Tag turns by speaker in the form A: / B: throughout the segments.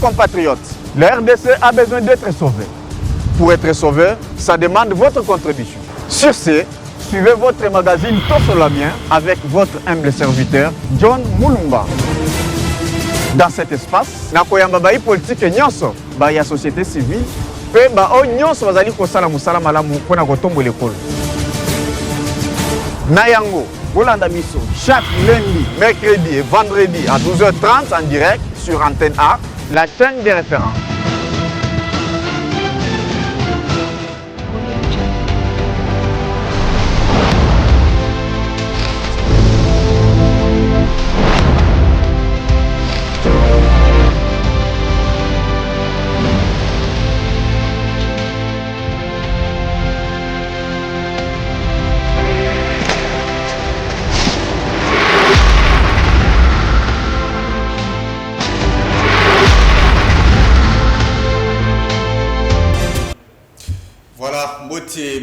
A: compatriotes, la RDC a besoin d'être sauvée. Pour être sauvé, ça demande votre contribution. Sur ce, suivez votre magazine Tosolamien avec votre humble serviteur John Mulumba. Dans cet espace, nakoyamba bai politique nyonso, bai société civile, pe ba o nyonso bazali kosala musala malamu pona kotombo l'école. Nayango, Olanda Misso, chaque lundi, mercredi et vendredi à 12h30 en direct sur Antenne A, la chaîne des références.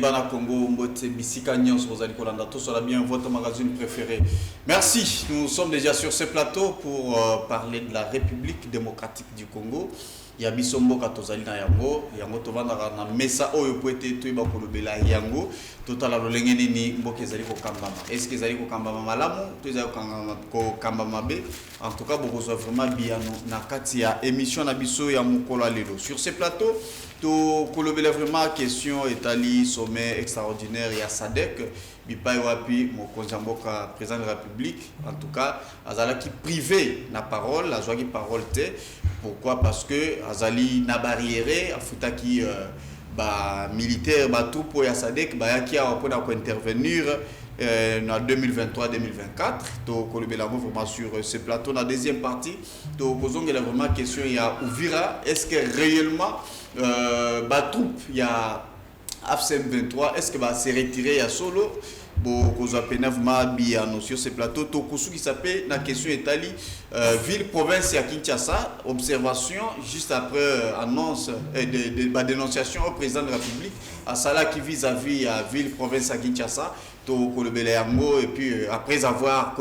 B: Bana Congo, Mbote, Bissika Nyons, Rosali Kolanda, tout cela bien, votre magazine préféré. Merci, nous sommes déjà sur ce plateau pour parler de la République démocratique du Congo. Il y a Bissombo Katozali na Yango, Yango Tovanda na Mesa Oyo Poete Tuiba Kolobela Yango, Total Lengeni ni Mboke Zali Kambama. Est-ce que Zali Kambama Malamu, Tuzali Kambama B? En tout cas, beaucoup vraiment bien na Katia émission na Bisso ya Mukolo Lelo. Sur ce plateau, to kolobela vraiment question etali sommet extraordinaire ya SADC bipai wapi mokonzi mboka président de la République en tout cas azala qui privé na parole azwaki parole te. Pourquoi? Parce que azali na barrière afuta qui ba militaire ba troupe ya SADC ba yaki apona ko intervenir en 2023-2024 to kolobela vraiment sur ce plateau. La deuxième partie to kozongela vraiment question ya Uvira, est-ce que réellement troupe il y a AFCM 23, est-ce que va se retirer à solo pour sur ce plateau tout qui s'appelle la question Italie ville province à Kinshasa, observation juste après annonce de dénonciation au président de la République à Sala qui vis-à-vis à ville province à Kinshasa et puis après avoir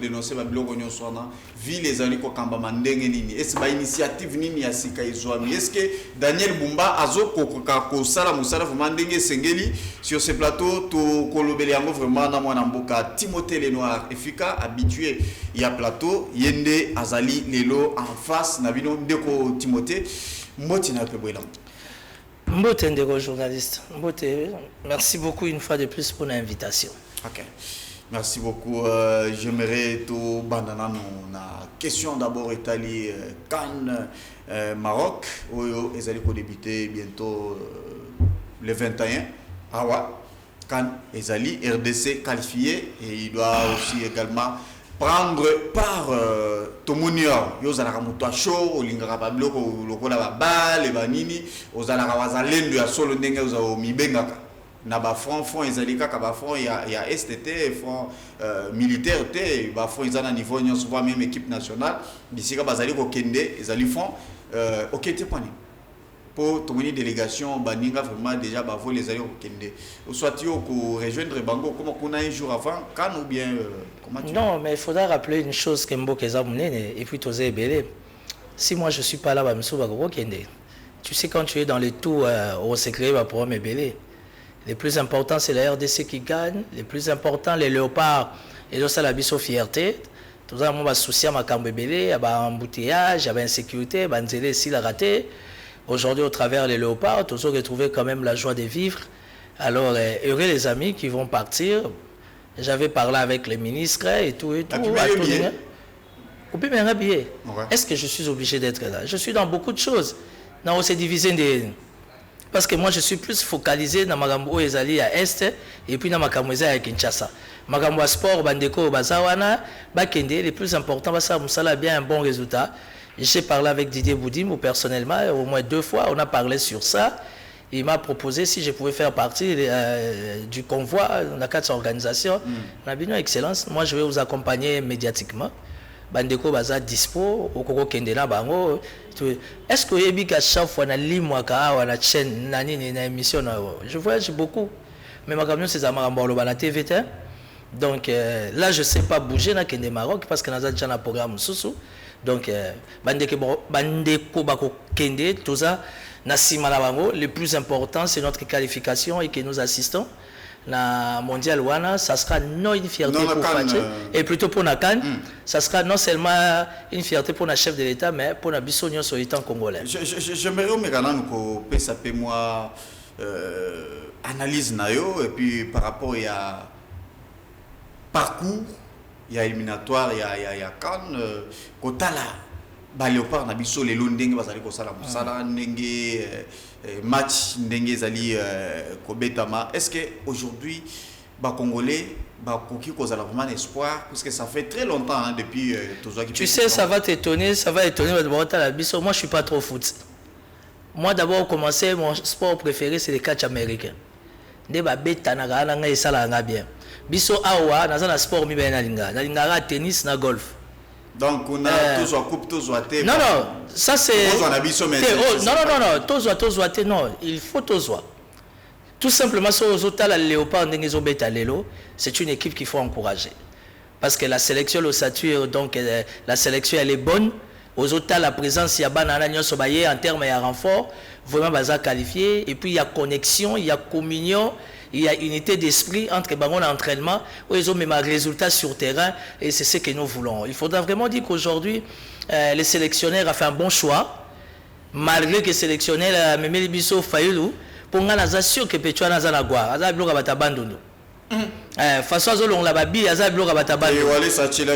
B: dénoncé ma blog on sona ville les amis ko kamba mandenge nini est-ce ba initiative nini ya sika izwami est-ce que Daniel Bumba azo ko sala musala mandenge sengeli sur ce plateau to kolobele yango vraiment na mwana mboka Timothée Lenoir efika habitué ya plateau yende azali lelo en face na bino ndeko Timothée mboti na pebwela.
C: Mbote ndeko journaliste. Mbote, merci beaucoup une fois de plus pour l'invitation.
B: Ok. Merci beaucoup. J'aimerais tout bandana na question d'abord Italie Cannes Maroc où ils allaient débuter bientôt le 21. Awa Cannes ils allaient RDC qualifié et il doit aussi également prendre par Tomonio yozala moto show olingaka ba bloko lokola ba bale ba nini ozala wazalendo ya solo ndenge ozo mibengaka na ba front ezalika ka ba front ya STT front militaire te ba front ezana niveau nyonso voire même équipe nationale bisika bazali ko kende ezali front okete pani pour tomoni délégation baninga vraiment déjà ba vol les alliés au kende soit tu ko rejoindre bango comme qu'on a un jour avant quand ou bien comment tu
C: non mais il faudra rappeler une chose que Mboka Zamunene et puis Tozé Belé si moi je suis pas là ba mso ba ko kende tu sais quand tu es dans les tours au secret ba pour me Belé le plus important c'est la RDC qui gagne le plus important les léopards et ça la biso fierté tout ça moi ba souci à makambo Belé ba embouteillage ba insécurité ba nzele si la raté. Aujourd'hui, au travers les léopards, tous ont retrouvé quand même la joie de vivre. Alors, heureux les amis qui vont partir. J'avais parlé avec les ministres et tout. Est-ce que je suis obligé d'être là? Je suis dans beaucoup de choses. Non, on s'est divisé parce que moi, je suis plus focalisé dans Magambo Ezali à Est et puis dans Magambo Ezali à Kinshasa. Magambo Sport, Bandeko, Bazawana, Bakende, les plus importants, ça a bien un bon résultat. J'ai parlé avec Didier Boudim personnellement, au moins 2 fois, on a parlé sur ça. Il m'a proposé si je pouvais faire partie du convoi, dans 4 organisations. On a dit non, excellence, moi je vais vous accompagner médiatiquement. Bandeko Baza dispo, Okoko Kendena Bango. Est-ce que vous avez chaque fois dans la chaîne, dans l'émission, je voyage beaucoup. Mais ma camion c'est à Marambolo, la TV. Donc là, je ne sais pas bouger dans le Maroc parce que nous avons déjà un programme sous. Donc, bandeko bako kende, tout ça, nasima la bango. Le plus important, c'est notre qualification et que nous assistons. Na mondial wana, ça sera non une fierté pour Fatih et plutôt pour Nakan, ça sera non seulement une fierté pour le chef de l'État, mais pour la Bissonio sur l'État congolais.
B: J'aimerais que ça peut moi analyse nayo et puis par rapport à parcours, il y a éliminatoire, il y a Cannes, Kotala, Léopard Nabiso les Londeng basali ko sala musala ndenge match ndenge zali kobetama. Est-ce que aujourd'hui ba Congolais ba koki ko zala vraiment espoir parce que ça fait très longtemps hein, depuis
C: tu sais ça va t'étonner, ça va étonner la biso. Moi je suis pas trop foot. Moi d'abord commencé mon sport préféré c'est le catch américain. Nde ba beta na ga nga esala nga bien. Biso awa na za sport mi ben na linga tennis na golf.
B: Donc on a tous en coupe tous ouaté.
C: Non non, ça c'est non, non, il faut tous. Tout simplement sur aux la Léopard Ndengezo Beta Lelo, c'est une équipe qu'il faut encourager. Parce que la sélection le sature donc la sélection elle est bonne. Aux autres la présence il y a banana nyosobaye en termes de renfort, vraiment baza qualifié et puis il y a connexion, il y a communion. Il y a unité d'esprit entre les entraînement où ils ont même un résultat sur terrain et c'est ce que nous voulons. Il faudra vraiment dire qu'aujourd'hui, les sélectionneurs ont fait un bon choix, malgré que les sélectionneurs ont mis les bisous faillus pour nous assurer que Pétua n'a pas gua, n'a pas abandonné. Façon à l'on l'a babi, n'a pas abandonné. Et voilà ça tient là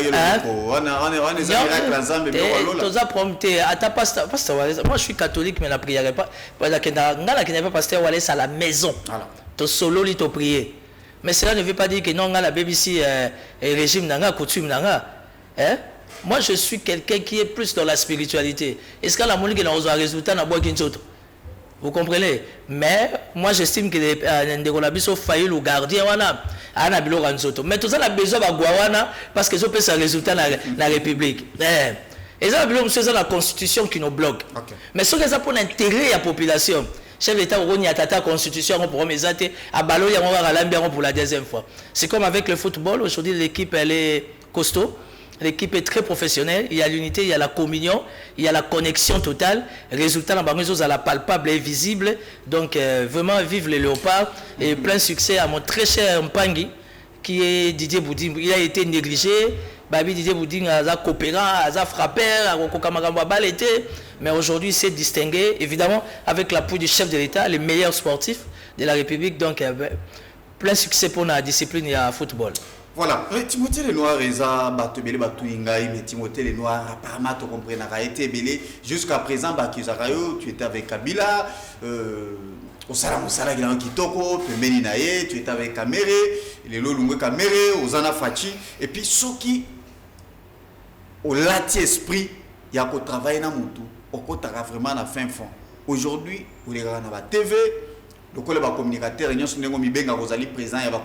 C: moi je suis catholique mais la prière pas. Parce que n'a pas pasteur Wallace à la maison. To solo li to prier. Mais cela ne veut pas dire que non, la BBC régime nanga, coutume nanga. Moi, je suis quelqu'un qui est plus dans la spiritualité. Est-ce que la monique est un résultat dans Kinchoto? Vous comprenez? Mais moi, j'estime que les Ndegolabiso failli le gardien, mais tout ça, on a besoin de Guawana parce que ça peut un résultat dans la République. Et ça, c'est la constitution qui nous bloque. Mais ce que ça pour l'intérêt de la population. Chef d'État a tata constitution pour mes athées à Balo pour la deuxième fois. C'est comme avec le football. Aujourd'hui, l'équipe elle est costaud. L'équipe est très professionnelle. Il y a l'unité, il y a la communion, il y a la connexion totale. Résultat, dans la palpable et visible. Donc, vraiment, vive les léopards. Et plein succès à mon très cher Mpangi, qui est Didier Boudin. Il a été négligé. Babi Didier Boudin a coopérant, a frappeur, a baletté. Mais aujourd'hui, c'est distingué, évidemment, avec l'appui du chef de l'État, les meilleurs sportifs de la République. Donc, plein succès pour la discipline et le football.
B: Voilà, Timothée Lenoir, mais Timothée Lenoir, apparemment, tu comprends, a été belé. Jusqu'à présent, tu étais avec Kabila, Osala Kitoko, tu étais avec Kamere, les Lolungue Kamere, Ozana Fachi, et puis ceux qui, au lati esprit, il y a qu'au travail dans Moutou. Vraiment à la fin fond. Aujourd'hui, vous les regardez à la TV, donc les communicateurs, ils sont présents, il y a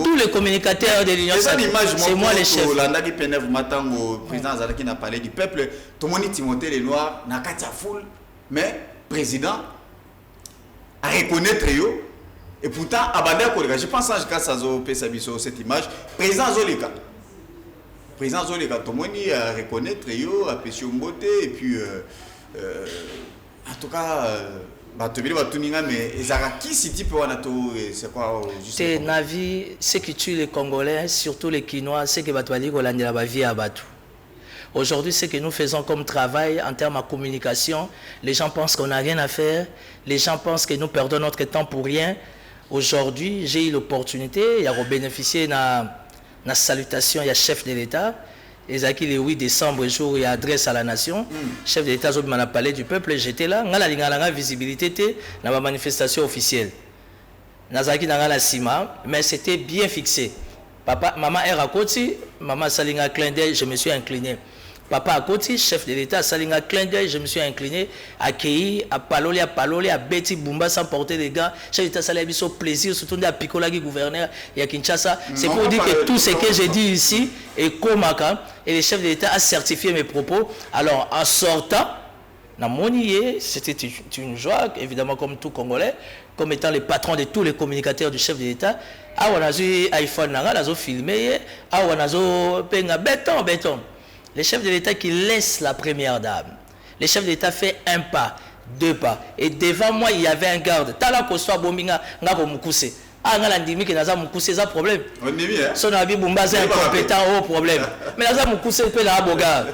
B: tous les communicateurs de l'Union, c'est moi les chefs. Le président Zalaki n'a parlé du peuple, tout le monde Timothée Lenoir n'a qu'à foule, mais président à reconnaître yo et pourtant je pense que ça a cette image, président Zolika. Président Zolika, tout le monde a reconnaître yo, a pêché au beauté et puis en tout cas mais qui si tu peux c'est quoi
C: c'est Navi, ce qui tue les Congolais, surtout les Quinois, c'est que Batouali Rolande la vie à Batou. Aujourd'hui, ce que nous faisons comme travail en termes de communication, les gens pensent qu'on n'a rien à faire, les gens pensent que nous perdons notre temps pour rien. Aujourd'hui, j'ai eu l'opportunité, il y a bénéficié de la salutation, il y a chef de l'État. Le 8 décembre, jour, il y a adresse à la nation. Chef de l'État, m'a parlé du peuple, j'étais là. On a la visibilité dans la manifestation officielle. Nazaki dans la Sima, mais c'était bien fixé. Papa, maman est à côté, maman Salinga clin d'œil, je me suis incliné. Papa à côté, chef de l'État, Salinga clin d'œil, je me suis incliné, accueilli, à Paloli, à Betty Bumba sans porter des gants. Chef de l'État, ça a eu plaisir, surtout à Picolagi, gouverneur, et à Kinshasa. C'est pour dire que tout ce que j'ai dit ici est Komaka, et le chef de l'État a certifié mes propos. Alors, en sortant, c'était une joie, évidemment, comme tout Congolais, comme étant le patron de tous les communicateurs du chef de l'État. Ah, on a eu iPhone, on a filmé, ah, on a eu béton. Les chefs de l'État qui laissent la première dame. Les chefs de l'État fait un pas, 2 pas. Et devant moi, il y avait un garde. Tala koso bominga ngabo mukuse. Ah, nga landimi que naza mukuse ça problème.
B: On est bien.
C: Son abi bumba c'est incompétent au problème. Mais naza mukuse peut la boga.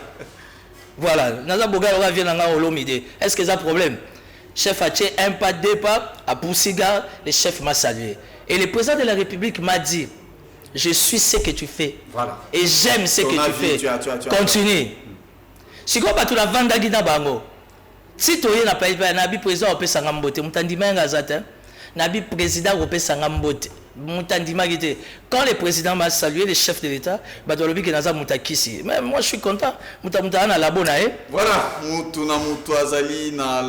C: Voilà, naza boga on vient nga olomide. Est-ce que ça problème? Chef a fait un pas, 2 pas, à Poussiga, le chef m'a salué. Et le président de la République m'a dit, je suis ce que tu fais. Voilà. Et j'aime ce que tu fais. Tu continue. Si tu as tout la vente d'Aguina Bango, si tu as un président au Sangambote, Nabi président au Sangambote. Quand le président m'a salué, le chef de l'État, mais moi je suis content.
B: Voilà,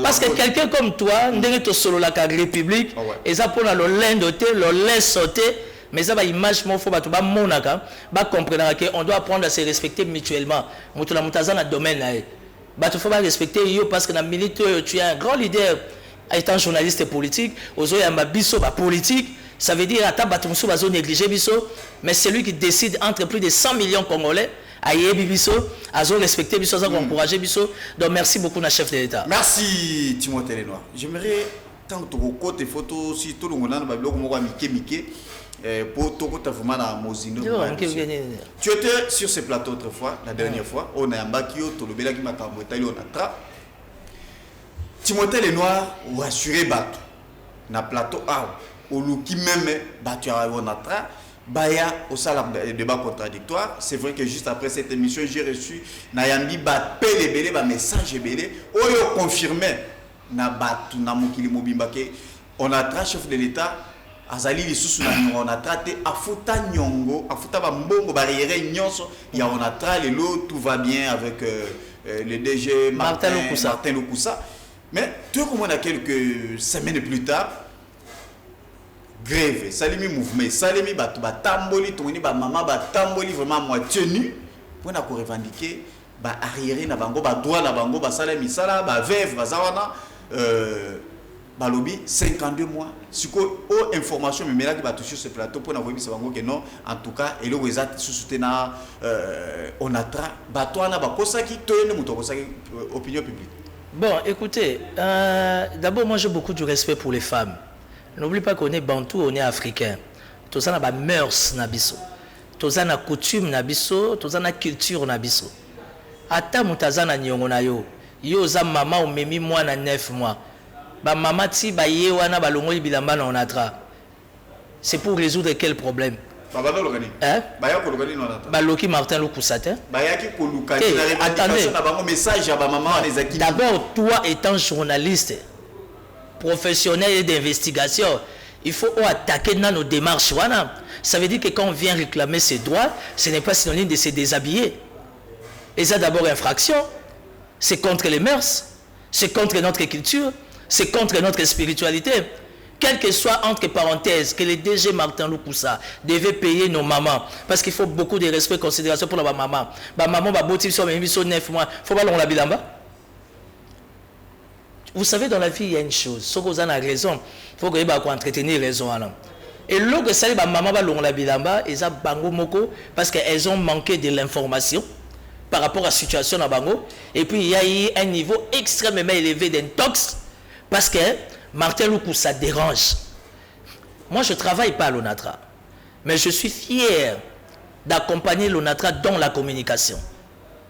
C: parce que quelqu'un comme toi, tu solo la République, et ça pour le lindoté, le laisse sauter, mais ça va image mon faut ba monaka, ba comprendre que on doit apprendre à se respecter mutuellement. Mutula mutaza na domaine là. Ba tu faut pas respecter yo parce que dans militaire tu es un grand leader étant journaliste politique, ozo ya mabiso ba politique. Ça veut dire que tu négliger biso, mais c'est lui qui décide entre plus de 100 millions Congolais à yébi biso, à respecter biso, à encourager biso. Donc merci beaucoup, na chef de l'État.
B: Merci Timothée Lenoir. J'aimerais tant que tu côté photo si tout le monde a blog moi Mike pour tout côté vraiment na Mozino. Tu étais sur ce plateau autrefois, la dernière fois, on a un bakio tout le bela qui m'a camboté on a tra. Timothée Lenoir ou assuré bateau na plateau A. Au qui même battu à Onatra, Baya au salam de débat contradictoire. C'est vrai que juste après cette émission, j'ai reçu Nayambi Bat Pelebele, ba message belé, oyo confirmé na batu na mukili mobimba ke Onatra chef de l'État azali lisusu na Onatra te afuta nyongo, afuta ba mbongo barrière nyonso ya Onatra lelo tout va bien avec le DG Martin Lokusa. Mais tout comme on a quelques semaines plus tard grève, salimi mouvement, salimi batamboli, toni ba maman batamboli vraiment moitié nu pour na ko revendiquer ba arriéré na bango ba droit na bango ba salami sala ba veuve ba zawana ba lobby 52 mois. Siko o information mais là qui va toucher ce plateau pour na voyer ce bango que non en tout cas et le wezat sous-soutenir on atra ba toi na ba kosaki toyene muto kosaki opinion publique.
C: Bon, écoutez, d'abord moi j'ai beaucoup de respect pour les femmes. N'oublie pas qu'on est bantou, on est africain. Tout ça n'a mœurs nabiso. Tout ça n'a coutume nabiso, tout ça n'a culture nabiso. Ata mutaza na nyongo na yo. Yo za mama ou memi moi na 9 mois. Ba mama ti ba ye wana ba longo bilamba na onatra. C'est pour résoudre quel problème?
B: Baba logani.
C: Hein?
B: Baya ko logani na onatra.
C: Ba loki Martin Lokusate.
B: Baya ki ko lukani na revendication na bango message à ba maman les acquis.
C: D'abord toi étant journaliste professionnel d'investigation, il faut attaquer dans nos démarches. Voilà. Ça veut dire que quand on vient réclamer ses droits, ce n'est pas synonyme de se déshabiller. Et ça d'abord infraction. C'est contre les mœurs, c'est contre notre culture, c'est contre notre spiritualité. Quel que soit, entre parenthèses, que le DG Martin Lokusa devait payer nos mamans. Parce qu'il faut beaucoup de respect et considération pour la maman. Ma maman va bâtir sur 9 mois. Il ne faut pas l'on bilamba. Vous savez, dans la vie, il y a une chose. Si vous avez raison, il faut que vous entretenir raison. Et lorsque ça, maman va l'on la bilamba, ils ont bango moko parce qu'elles ont manqué de l'information par rapport à la situation à bango. Et puis, il y a eu un niveau extrêmement élevé d'intox parce que Martin Lokusa dérange. Moi, je ne travaille pas à l'ONATRA, mais je suis fier d'accompagner l'ONATRA dans la communication.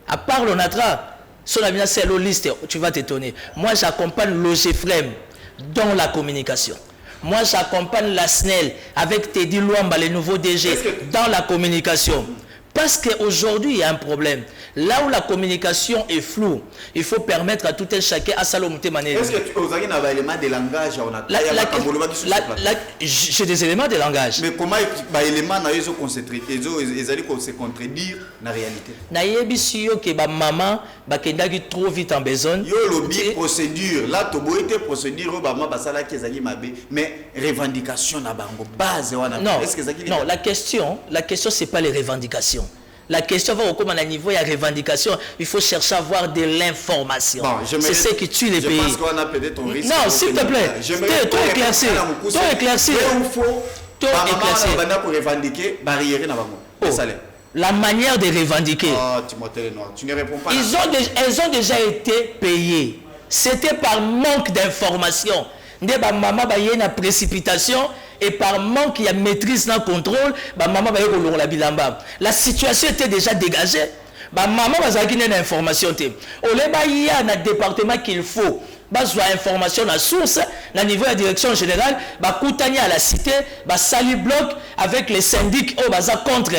C: À part l'ONATRA, sur la c'est liste, tu vas t'étonner. Moi, j'accompagne l'OGFREM dans la communication. Moi, j'accompagne la SNEL avec Teddy Luamba, le nouveau DG, dans la communication. Parce qu'aujourd'hui, il y a un problème. Là où la communication est floue, il faut permettre à tout un chacun à salomouter manière.
B: Est-ce que vous avez des éléments de langage?
C: J'ai des éléments de langage.
B: Mais comment les éléments se contredire dans la réalité?
C: Naïebisio que ma maman bakendaki trop vite en besoin.
B: Yo lobby procédure. Là, tu as été procédure, mais revendication na bango base.
C: Non, la question c'est pas les revendications. La question va au niveau de la revendication. Il faut chercher à avoir de l'information. Bon, c'est ce qui tue les pays.
B: Je pense qu'on a peut-être un risque.
C: Non, s'il te plaît. Toi éclaircir. Toi éclaircir.
B: Pour revendiquer barrière na bango.
C: la manière de revendiquer.
B: Ah, Timothée Lenoir, tu ne réponds pas.
C: Elles ont déjà été payées. C'était par manque d'information. Maman a eu une précipitation et par manque de maîtrise dans le contrôle, maman a eu la bilamba. La situation était déjà dégagée. Maman a eu une information. Au lieu il y a un département qu'il faut. Besoin information à source, au niveau de la direction générale, Koutani à la cité, Sali bloc avec les syndics contre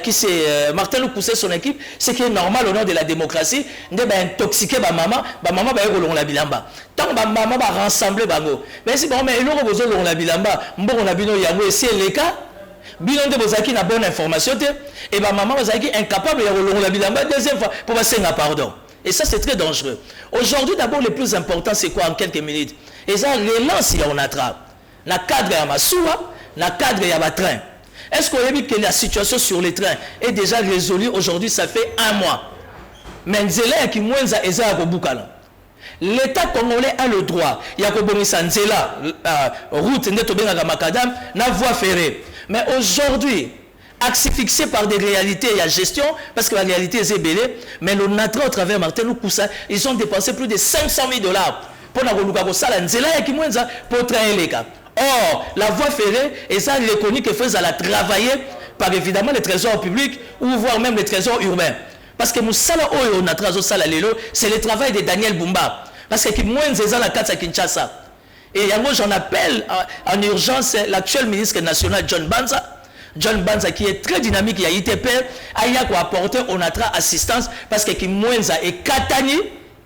C: qui c'est Martin Lou poussé son équipe, ce qui est normal au nom de la démocratie, intoxiquer maman va y la bilamba. Tant que maman va rassembler bango. Mais si mais il y a la bilamba, on a bino yango et c'est le cas. Bilan de Bozaki n'a bonne information et maman Bozaki incapable de la bilamba deuxième fois pour passer un pardon. Et ça, c'est très dangereux. Aujourd'hui, d'abord, le plus important, c'est quoi en quelques minutes? Et ça, relance, il y a un attrape. Dans le cadre, il y a ma soua, dans le cadre, il y a ma train. Est-ce qu'on a vu que la situation sur les trains est déjà résolue? Aujourd'hui, ça fait 1 mois. Mais Nzela qui moins à Eza Boukala. L'État congolais a le droit. Il y a que Nzela, route, Netobenga Makadam, na voie ferrée. Mais aujourd'hui, axe fixé par des réalités et la gestion, parce que la réalité est ébélée, mais le natra au travers Martin Loukoussa, ils ont dépensé plus de 500 000 $ pour traiter les cas. Or, la voie ferrée, et ça, il est connu que faisait la travailler par évidemment les trésors publics ou voire même les trésors urbains. Parce que c'est le travail de Daniel Bumba. Parce que la Kinshasa. Et j'en appelle en urgence l'actuel ministre national John Banza qui est très dynamique, il y a ITP, il a apporté on a assistance parce que qui moins et Katani,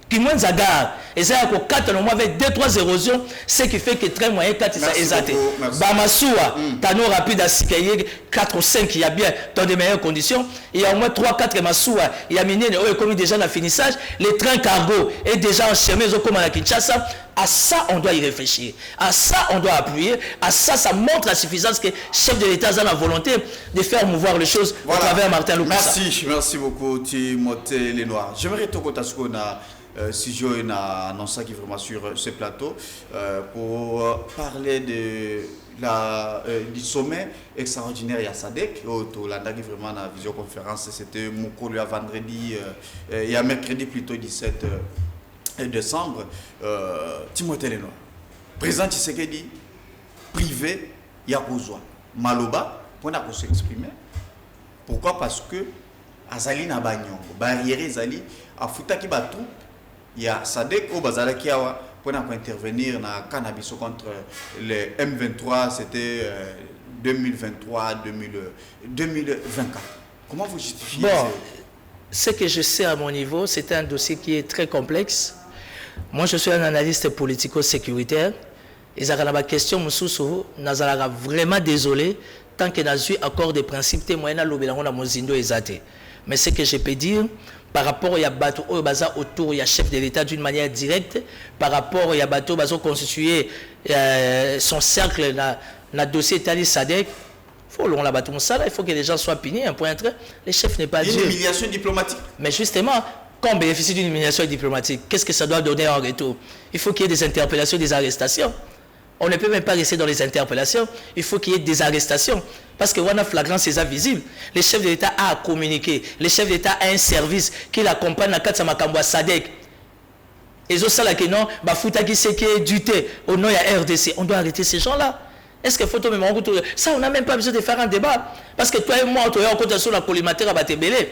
C: qui moins à gare. Et ça a 4 avec 2-3 érosions, ce qui fait que très moyen 4 ça exaté. Bamasoua, Tano rapide à Sikaye 4 ou 5 il y a bien dans de meilleures conditions. Il y a au moins 3-4 Masoua, il y a miné comme déjà dans le finissage, les trains cargo est déjà en chemin comme à la Kinshasa. À ça, on doit y réfléchir. À ça, on doit appuyer. À ça, ça montre la suffisance que le chef de l'État a la volonté de faire mouvoir les choses à travers Martin Loukoussa.
B: Merci beaucoup, Timothée Lenoir. J'aimerais te si je a annoncé qui vraiment sur ce plateau pour parler du sommet extraordinaire à SADC. Qui vraiment la visioconférence, c'était Moko le vendredi, il y a mercredi plutôt 17 décembre. Timothée Lenoir, président Tshisekedi, privé, Yakozwa, Maloba, pour s'exprimer. Pourquoi? Parce que Azali na Banyongo, barrière Azali, a Futaki Batou, il y a Sadek au Bazalakiawa pour intervenir dans le cannabis contre les M23, c'était 2023-2024. Comment vous justifiez
C: ce que je sais à mon niveau, c'est un dossier qui est très complexe. Moi, je suis un analyste politico-sécuritaire. Et ça a ma question, je suis vraiment désolé tant que nous avons accord de principe témoin à l'obélangon Mozindo Ezate. Mais ce que je peux dire, par rapport à Yabato autour, il y a chef de l'État d'une manière directe, par rapport à Yabato, Bazo constituer son cercle dans le dossier Tali Sadek, il faut que les gens soient punis, un point entre. Les chefs n'est pas Dieu.
B: Une humiliation diplomatique.
C: Mais justement, quand on bénéficie d'une humiliation diplomatique, qu'est-ce que ça doit donner en retour? Il faut qu'il y ait des interpellations, des arrestations. On ne peut même pas rester dans les interpellations. Il faut qu'il y ait des arrestations. Parce que on a flagrant, c'est ça visible. Le chef de l'État a à communiquer. Le chef de l'État a un service qui l'accompagne dans Katsa Makambwa Sadek. Et ça, là, que non, Bafouta qui sait qui est duté au nom de la RDC. On doit arrêter ces gens-là. Est-ce que faut me rendre ça, on n'a même pas besoin de faire un débat. Parce que toi et moi, on est sur la collimateur à Batébélé.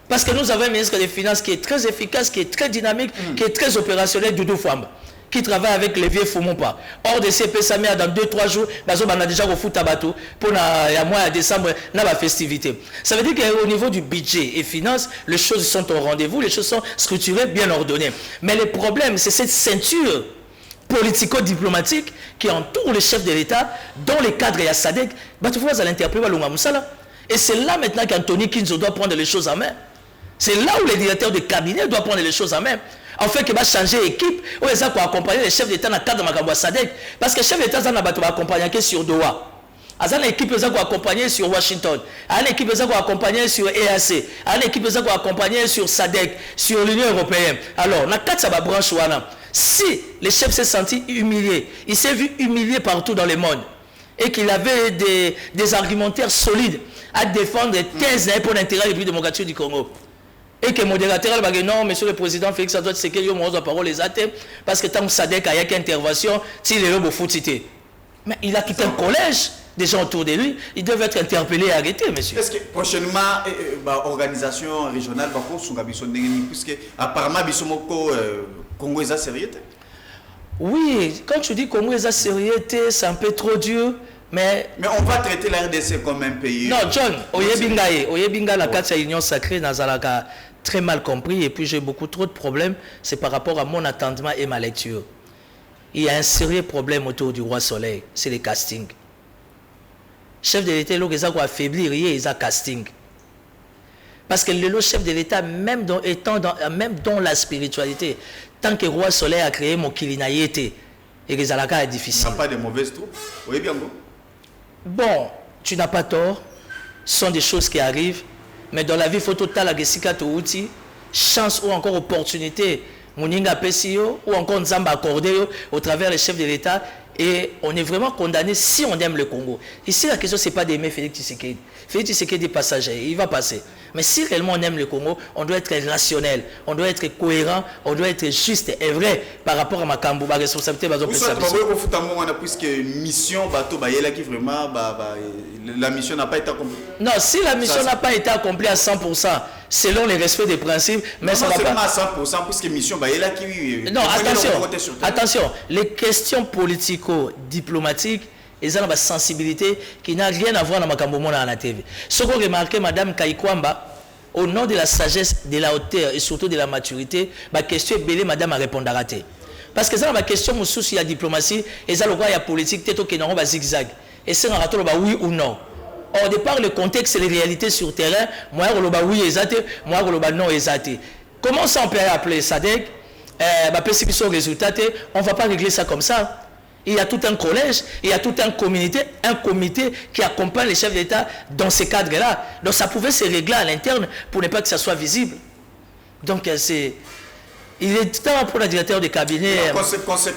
C: Parce que nous avons un ministre des Finances qui est très efficace, qui est très dynamique, qui est très opérationnel, Doudou Fouamba, qui travaille avec les vieux Foumompa. Hors de CP Samia, dans 2-3 jours, on a déjà au foot à bateau pour le mois de décembre, dans la festivité. Ça veut dire qu'au niveau du budget et finances, les choses sont au rendez-vous, les choses sont structurées, bien ordonnées. Mais le problème, c'est cette ceinture politico-diplomatique qui entoure le chef de l'État, dont les cadres et à SADC, et c'est là maintenant qu'Anthony Kinzo doit prendre les choses en main. C'est là où le directeur de cabinet doit prendre les choses en main. En fait, qu'il va changer d'équipe, où il va accompagner les chefs d'État dans le cadre de Makambwa SADC. Parce que le chef d'État va accompagner sur Doha. Il y a une équipe qui va accompagner sur Washington. Il y a une équipe qui va accompagner sur EAC. Il y a une équipe qui va accompagner sur SADC, sur l'Union européenne. Alors, dans le cadre de sa branche, si le chef s'est senti humilié, il s'est vu humilié partout dans le monde. et qu'il avait des argumentaires solides à défendre les thèses pour l'intérêt du démocratique du Congo. Et que le modérateur a dit non, monsieur le président Félix Antoine Tshisekedi, il a parole les athées, parce que tant que Sadek a une intervention, s'il est au footité. Mais il a quitté un collège, des gens autour de lui, ils doivent être interpellés et arrêtés, monsieur.
B: Est-ce que prochainement, l'organisation régionale va puisque apparemment, Congo est sérieux?
C: Oui, quand tu dis Congo est sérieux, c'est un peu trop dur. Mais
B: on va traiter la RDC comme un pays.
C: Non, John, Oyebinga, la carte de l'Union sacrée, Nazalaka, très mal compris, et puis j'ai beaucoup trop de problèmes, c'est par rapport à mon attendement et ma lecture. Il y a un sérieux problème autour du Roi Soleil, c'est les castings. Chef de l'État, il a affaibli, il a casting. Parce que le chef de l'État, même dans la spiritualité, tant que Roi Soleil a créé mon Kilinayete, et que Zalaka est difficile.
B: Il n'y a pas de mauvaises troupes. Oui, bien bon.
C: Bon, tu n'as pas tort. Ce sont des choses qui arrivent. Mais dans la vie, il faut total outil, chance ou encore opportunité. Mouninga Pessio ou encore Nzamba accordé au travers des chefs de l'État. Et on est vraiment condamné si on aime le Congo. Ici, la question, ce n'est pas d'aimer Félix Tshisekedi. Félix Tshisekedi est passager, il va passer. Mais si réellement on aime le Congo, on doit être rationnel, on doit être cohérent, on doit être juste et vrai par rapport à ma Kambu, ma responsabilité.
B: Puisque mission, vraiment, la mission n'a pas été accomplie.
C: Non, si la mission n'a pas été accomplie à 100%, selon les respects des principes, mais ça va pas.
B: À 100%, puisque mission,
C: non, attention, les questions politico-diplomatiques, ils ont une sensibilité qui n'a rien à voir avec la TV. Ce qu'on remarque, Madame Kaikwamba, au nom de la sagesse, de la hauteur et surtout de la maturité, la question est belle, Madame a répondu à rater. Parce que ça, la question sur la diplomatie, et ça, le roi, il y a politique, peut-être qu'il y a un zigzag. Et c'est un raton, oui ou non. Au départ, le contexte et les réalités sur le terrain, moi, je dis oui, exact, moi, je dis non, exact. Comment ça, on peut appeler SADC? Résultat, on ne va pas régler ça comme ça. Il y a tout un collège, il y a tout un comité qui accompagne les chefs d'État dans ces cadres-là. Donc ça pouvait se régler à l'interne pour ne pas que ça soit visible. Donc il est temps pour le directeur de cabinet.
B: La conséquence,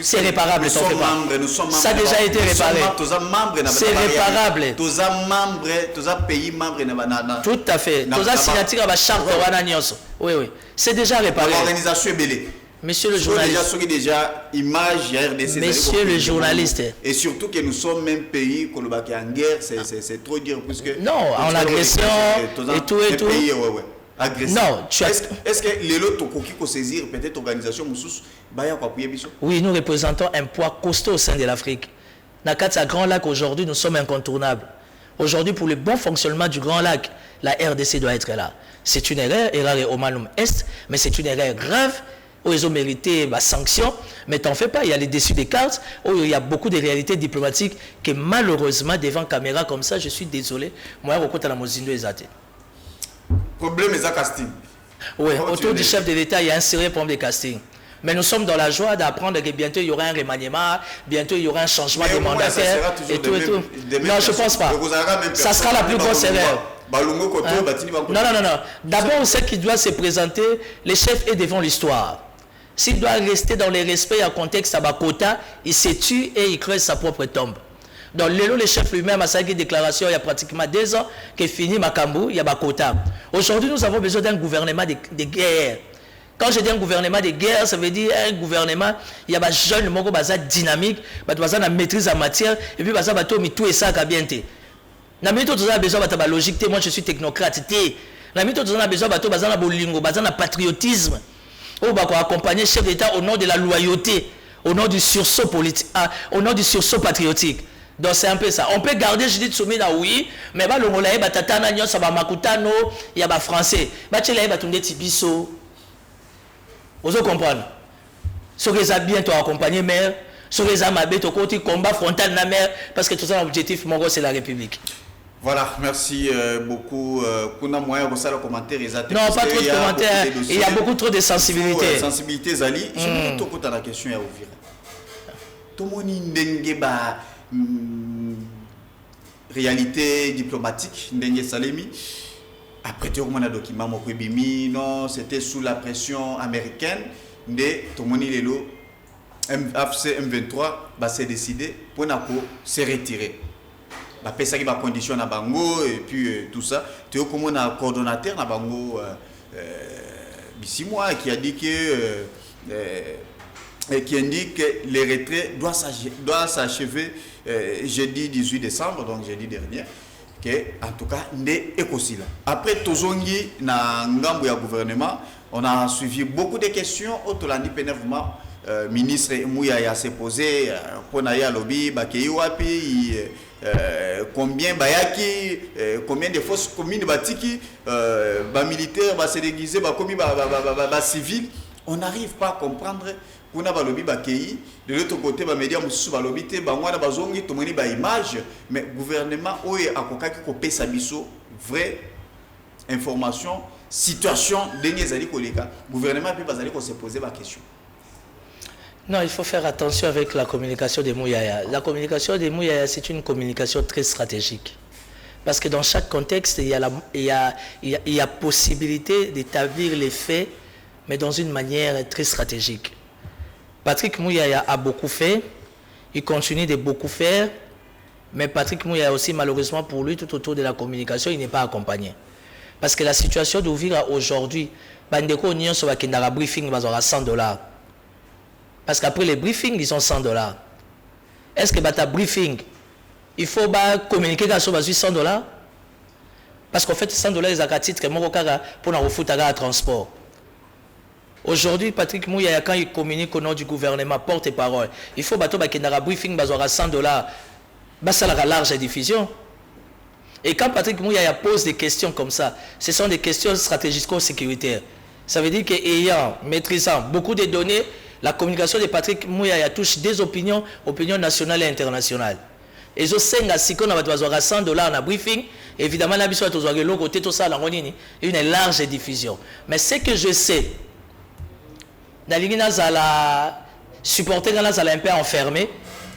C: c'est réparable. Ça a déjà été réparé. C'est réparable. Tout à fait. Oui, oui. C'est déjà réparé.
B: L'organisation est belle.
C: Monsieur le journaliste. Monsieur le journaliste.
B: Et surtout que nous sommes un pays qui est en guerre, c'est trop dire.
C: Non, en agression et tout et tout. Non, tu as...
B: Est-ce que les autres qui saisir peut-être organisation
C: Oui, nous représentons un poids costaud au sein de l'Afrique. Dans le Grand Lac, aujourd'hui, nous sommes incontournables. Aujourd'hui, pour le bon fonctionnement du Grand Lac, la RDC doit être là. C'est une erreur au Malum Est, mais c'est une erreur grave où ils ont mérité la sanction. Mais t'en fais pas, il y a les dessus des cartes, où il y a beaucoup de réalités diplomatiques que malheureusement, devant caméra comme ça, je suis désolé, moi, je rencontre la Mozindo Ezate.
B: Problème est à casting.
C: Oui, autour du chef de l'État, il y a un sérieux problème de casting. Mais nous sommes dans la joie d'apprendre que bientôt il y aura un remaniement, bientôt il y aura un changement de mandataire et tout et tout. Non, je ne pense pas. Ça sera la plus grosse erreur. Non. D'abord, on sait qu'il doit se présenter, le chef est devant l'histoire. S'il doit rester dans les respects et en contexte à Bakota, il se tue et il creuse sa propre tombe. Donc, le chef lui-même a sa déclaration il y a pratiquement 2 ans qu'il finit Makambu, il y a Bakota. Aujourd'hui, nous avons besoin d'un gouvernement de guerre. Quand je dis un gouvernement de guerre, ça veut dire un gouvernement, il y a des jeunes qui sont dynamiques, qui ont maîtrise en matière, et puis qui ont tout et ça bien. Na mito tozana besoin de logique, moi je suis technocrate. Na mito tozana besoin de bolingo, de patriotisme. On va accompagner le chef d'État au nom de la loyauté, au nom du sursaut politique, au nom du sursaut patriotique. Donc c'est un peu ça. On peut garder Judith Soumina, oui, mais le molaï batatana nyon saba makutano, il y a des Français. Bachelaï batunde tibiso. Vous comprenez? Ce que ça bien toi accompagner maire, ce que ça m'a bien au côté combat frontal na maire, parce que tout ça l'objectif mon c'est la République.
B: Voilà, merci beaucoup. Kuna moyen de faire le commentaire.
C: Non, pas trop de commentaires. Il y a beaucoup trop de sensibilité.
B: Sensibilité, Zali. Je vais tout à la question à ouvrir. Tout le monde a réalité diplomatique. Ndengue Salemi. Après, tout le monde a document non, c'était sous la pression américaine. De tout le monde est là. AFC M23 s'est décidé pour se retirer. Bah ça qui va condition na bango et puis tout ça. Tu es comme un coordonnateur na bango Bissimois qui a dit que qui indique que les retraits doivent s'achever jeudi 18 décembre, donc jeudi dernier. En tout cas, n'est écosila. Après Tozongi na ngambo ya gouvernement, on a suivi beaucoup de questions. Otolandi Pénévement, ministre Mouyaya s'est posé pour Naya Lobby, Bakei Wapi, combien Bayaki, combien de forces communes Batiki, militaires, se déguiser, commis civil. On n'arrive pas à comprendre. On a balobi bakei de l'autre côté ba média mususu balobi te bangwana bazongi tomoni ba image mais gouvernement oye akokaki ko pesa biso vraie information situation dernier zali koleka gouvernement peut bazali ko se poser ba question.
C: Non, il faut faire attention avec la communication des Mouyaya. La communication des Mouyaya, c'est une communication très stratégique. Parce que dans chaque contexte, il y a possibilité d'établir les faits, mais dans une manière très stratégique. Patrick Mouyaya a beaucoup fait, il continue de beaucoup faire, mais Patrick Mouyaya aussi, malheureusement pour lui, tout autour de la communication, il n'est pas accompagné. Parce que la situation d'Ouvira aujourd'hui, Bandeko Union sur la briefing, il aura $100. Parce qu'après les briefings, ils ont $100. Est-ce que ta briefing, il faut communiquer sur $100? Parce qu'en fait, $100, ils ont un titre pour nous foutre à transport. Aujourd'hui, Patrick Mouyaya, quand il communique au nom du gouvernement, porte-parole, il faut qu'il y ait un briefing, il aura $100, ça aura large diffusion. Et quand Patrick Mouyaya pose des questions comme ça, ce sont des questions stratégico-sécuritaires. Ça veut dire qu'ayant, maîtrisant beaucoup de données, la communication de Patrick Mouyaya touche des opinions nationales et internationales. Et je sais que si on a $100 en briefing, évidemment, on a une large diffusion. Mais ce que je sais, supporter un peu enfermé,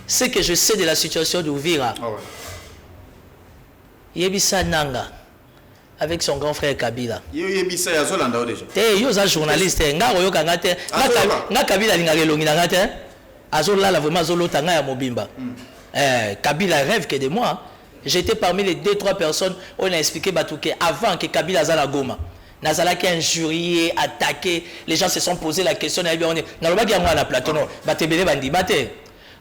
C: c'est que je sais de la situation d'Ouvira. Yebisa Nanga avec son grand frère Kabila.
B: Yebisa Yazolanda déjà.
C: Yo za journaliste nga oyo kangate nga Kabila lingale longi ngate azola vraiment azolota nga ya mobimba. Kabila rêve que de moi. J'étais parmi les 2-3 personnes où on a expliqué Batouké avant que Kabila azala Goma. Nazala qui a injurié, attaqué, les gens se sont posé la question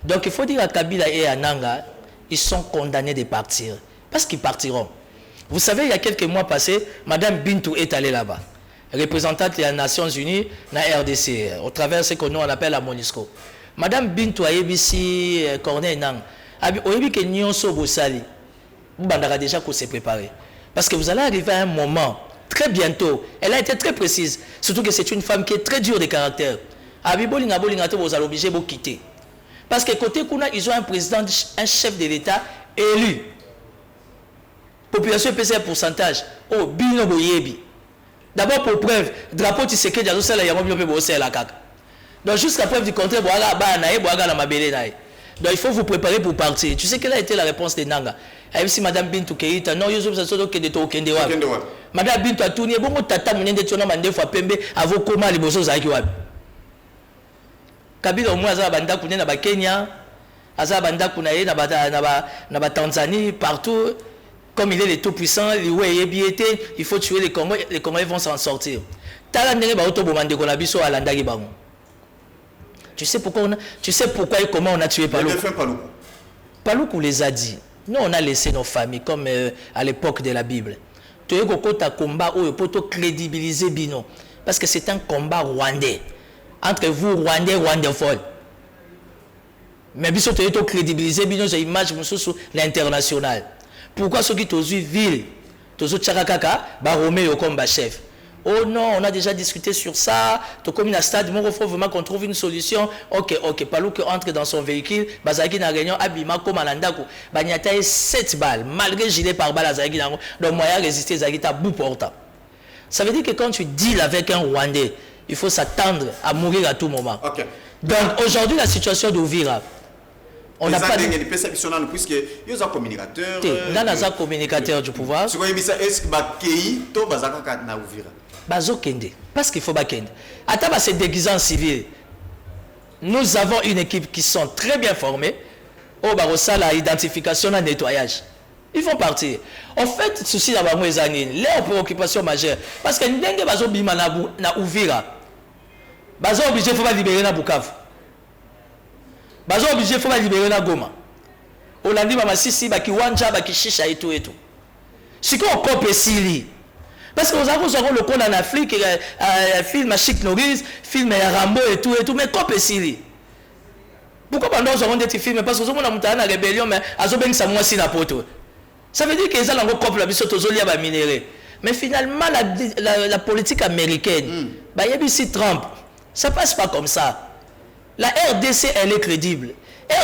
C: donc il faut dire à Kabila et à Nanga, ils sont condamnés de partir. Parce qu'ils partiront. Vous savez, il y a quelques mois passés, Madame Bintou est allée là-bas, représentante des Nations Unies, na RDC, au travers de ce que nous on appelle la MONUSCO. Madame Bintou a ici Corneille Nang, au début que nous sommes au Sali, vous avez déjà se préparer. Parce que vous allez arriver à un moment, très bientôt, elle a été très précise, surtout que c'est une femme qui est très dure de caractère. Vous allez obligé de quitter. Parce que côté Kuna, ils ont un président, un chef de l'État élu. Population pèse un pourcentage. Oh, bino boyebi. D'abord pour preuve, drapeau Tshisekedi a aussi la yamobi pe bosse la kaka. Donc jusqu'à preuve du contraire, boaga ba nae, boaga la mabele nae. Donc il faut vous préparer pour partir. Tu sais quelle a été la réponse de Nanga? Même si Madame Bintou Keita, non, Youssouf Sassolo Kende to Kende wa. Madame Bintou a tourné, bon, tata munende tiona mande fois pembe, avo koma liboso zaki wa. Kabila au moins aza banda kune na ba Kenya, aza banda kunaye na ba Tanzanie, partout. Comme il est le tout puissant, il faut tuer les Congolais vont s'en sortir. Tu sais pourquoi et comment on a tué Paloukou? Paloukou les a dit. Nous on a laissé nos familles comme à l'époque de la Bible. Tu as combat pour crédibiliser Bino. Parce que c'est un combat rwandais. Entre vous, Rwandais, Rwandophone. Mais Bino tu as crédibilisé Bino, j'ai image sur l'international. Pourquoi ceux qui t'ont vu ville, t'ont vu Tchakakaka, Romeo comme chef? Oh non, on a déjà discuté sur ça. Tu comme une stade, il faut vraiment qu'on trouve une solution. Ok, Paloukou entre dans son véhicule, Bazaki na réunion, Abima comme Alandako, Banyata 7 balles, malgré gilet par balle à Zaki Nango, donc moyen résister Zagita bout portant. Ça veut dire que quand tu deals avec un Rwandais, il faut s'attendre à mourir à tout moment. Donc aujourd'hui, la situation d'Ouvira, on n'a pas de
B: puisque il y a un communicateur.
C: Dans un communicateur du pouvoir.
B: Est-ce que Bakei to bazaka na Ouvira?
C: Bazokende parce qu'il faut bakende. Ata ba se déguisant en civil. nous avons une équipe qui sont très bien formées. Au Barossa, la identification, la nettoyage. Ils vont partir. En fait, le souci d'avoir leur préoccupation majeure. Parce que nous avons bima na Uvira. Nous sommes obligés de libérer na Bukavu. Nous sommes obligés de libérer na Goma. Olandi mama sisi baki wanja baki shisha et tout et tout. Ce qu'on coupe ici. Parce que nous avons le coup en Afrique, film Chic Norris, film Rambo et tout, mais coupe ici. Pourquoi pendant nous avons des films? Parce que nous avons une rébellion, mais nous avons ça moi si na poto. Ça veut dire qu'ils ont un couple la tozolia ba minéré. Mais finalement la politique américaine, bah ici Trump, ça passe pas comme ça. La RDC elle est crédible.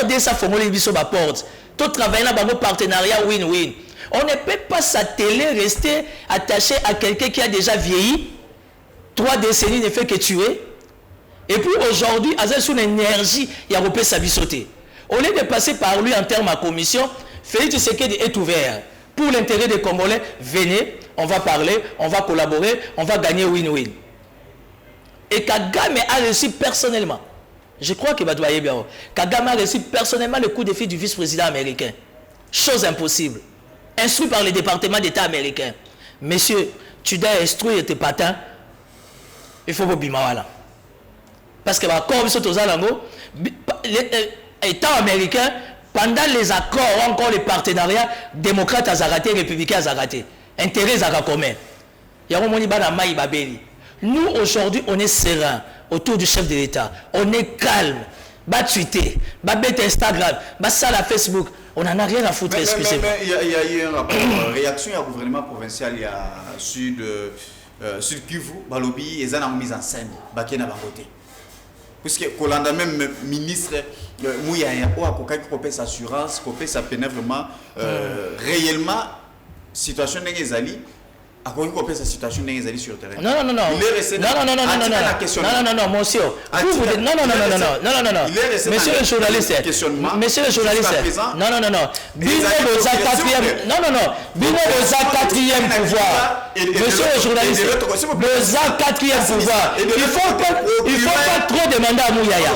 C: RDC ça formule biso ba porte. Tout travail là ba partenariat win-win. On ne peut pas s'atteler, rester attaché à quelqu'un qui a déjà vieilli. 3 décennies ne fait que tuer. Et puis aujourd'hui, avec son énergie, il y a repris sa vie sautée. Au lieu de passer par lui en termes à commission, Félix Tshisekedi est ouvert. Pour l'intérêt des Congolais, venez, on va parler, on va collaborer, on va gagner win-win. Et Kagame a réussi personnellement. Je crois qu'il va doyer bien. Kagame a réussi personnellement le coup de fil du vice-président américain. Chose impossible. Instruit par le département d'État américain. Monsieur, tu dois instruire tes patins. Il faut que Bimawala. Parce que l'État américain, pendant les accords, encore les partenariats, démocrates à raté, républicains à raté. Intérêts à commun. Nous, aujourd'hui, on est serein autour du chef de l'État. On est calme. Bah tweeter, bah bête Instagram, bah ça la Facebook. On n'en a rien à foutre, excusez-moi.
B: Mais il y a eu un rapport, réaction au gouvernement provincial, il y a Sud Kivu, Balobi, et ça a mis en scène, Bakena Baroté. Puisque Kolanda même ministre, Mouyaya, ou à Kopes assurance, Kopes ça pénètre vraiment, réellement, situation d'Engezali, à quoi Kopes sa situation d'Engezali sur le terrain.
C: Non, non, non, non.
B: Il est resté
C: non, non, non, non, non, non, non, non, non, monsieur. Non, non, non, non, non, non, non, non, non. Monsieur le journaliste, monsieur le journaliste, non, non, non, non. Bino Boza quatrième, non, non, non. Bino Boza quatrième pouvoir. Monsieur le journaliste, Boza quatrième pouvoir. Il faut pas trop demander à Mouyaya.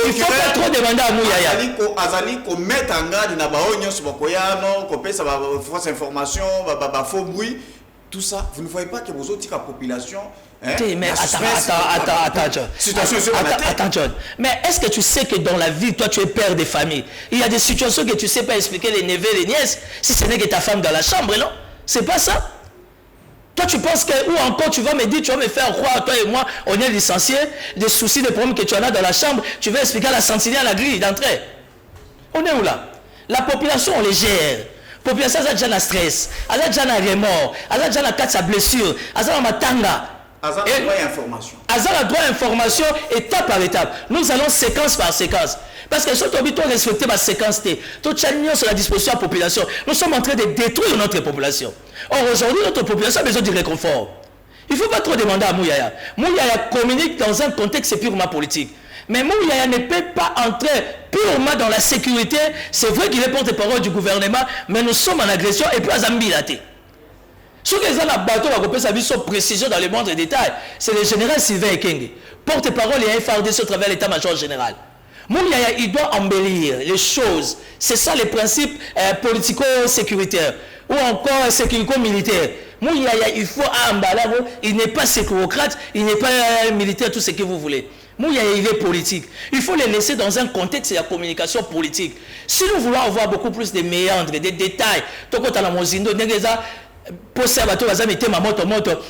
C: Il faut pas trop demander à Mouyaya.
B: Azali ko mettre en garde na baonyo sur Bokoyano, ko pesa ba fausse information, ba faux bruit. Tout ça, vous ne voyez pas que vos autres la population. Hein,
C: mais attends, John. Mais est-ce que tu sais que dans la vie, toi, tu es père de famille? Il y a des situations que tu ne sais pas expliquer les neveux, les nièces, si ce n'est que ta femme dans la chambre, non? C'est pas ça. Toi, tu penses que, ou encore, tu vas me dire, tu vas me faire croire, toi et moi, on est licenciés, des soucis, des problèmes que tu en as dans la chambre, tu vas expliquer à la sentinelle à la grille d'entrée. On est où là? La population, on les gère. La population a déjà un stress, elle a déjà un remords, elle a déjà sa blessure, elle a matanga.
B: Elle a droit à information.
C: Elle a droit à information étape par étape. Nous allons séquence par séquence. Parce que si tu as respecté ma séquence, tu as sur la disposition de la population. Nous sommes en train de détruire notre population. Or, aujourd'hui, notre population a besoin de réconfort. Il ne faut pas trop demander à Mouyaya. Mouyaya communique dans un contexte purement politique. Mais Mouyaya ne peut pas entrer purement dans la sécurité. C'est vrai qu'il est porte-parole du gouvernement, mais nous sommes en agression et puis à Zambilaté. Ce que les gens bateau va couper sa vie sans précision dans les moindres détails, c'est le général Sylvain Ekenge, porte-parole et FRDC au travers de l'état-major général. Mouyaya, il doit embellir les choses. C'est ça les principes politico-sécuritaires ou encore sécurito-militaires. Mouyaya, il faut emballer, il n'est pas sécurocrate, il n'est pas militaire, tout ce que vous voulez. Mouyaya, il est politique. Il faut les laisser dans un contexte de la communication politique. Si nous voulons avoir beaucoup plus de méandres, des détails,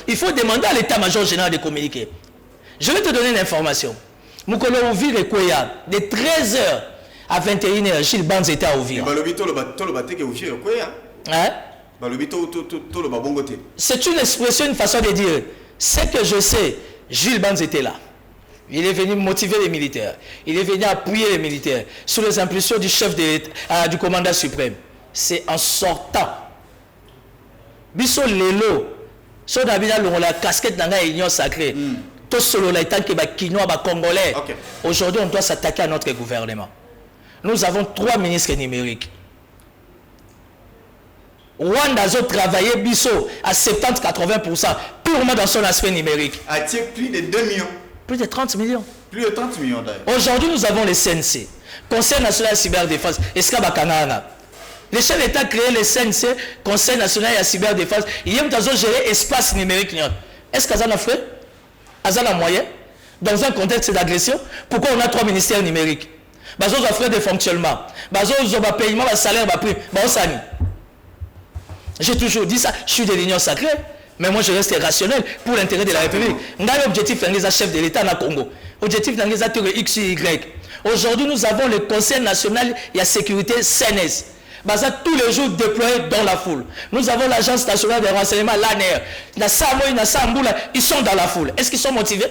C: il faut demander à l'état-major général de communiquer. Je vais te donner une information. Moukolo Ouvir et Kouya, de 13h à 21h, Gilles Banz était à Ouvir. C'est une expression, une façon de dire. Ce que je sais, Gilles Banz était là. Il est venu motiver les militaires. Il est venu appuyer les militaires sous les impulsions du chef du commandant suprême. C'est en sortant. Biso Lelo, so d'abina la casquette dans la union sacrée. Tout solo la tant que ba Kinois, ba Congolais. Aujourd'hui, on doit s'attaquer à notre gouvernement. Nous avons 3 ministres numériques. Rwanda a travaillé biso à 70-80% purement dans son aspect numérique.
B: A plus de 2 millions.
C: Plus de 30 millions.
B: Plus de 30 millions d'ailleurs.
C: Aujourd'hui, nous avons le CNC, Conseil national de cyberdéfense. Est-ce qu'il y a le chef d'État a créé le CNC, Conseil national de cyberdéfense. Il y a gérer l'espace numérique. Est-ce qu'il y a un frais? Il y a un moyen? Dans un contexte d'agression, pourquoi on a 3 ministères numériques? Il y a un frais de fonctionnement. Il y a un paiement, un salaire, un prix. J'ai toujours dit ça. Je suis de l'Union sacrée. Mais moi, je reste rationnel pour l'intérêt de la République. Nous avons l'objectif de chef de l'État dans le Congo. L'objectif de X, Y. Aujourd'hui, nous avons le Conseil national de la sécurité CNS. Tous les jours déployés dans la foule. Nous avons l'Agence nationale de renseignement, l'ANR. Ils sont dans la foule. Est-ce qu'ils sont motivés?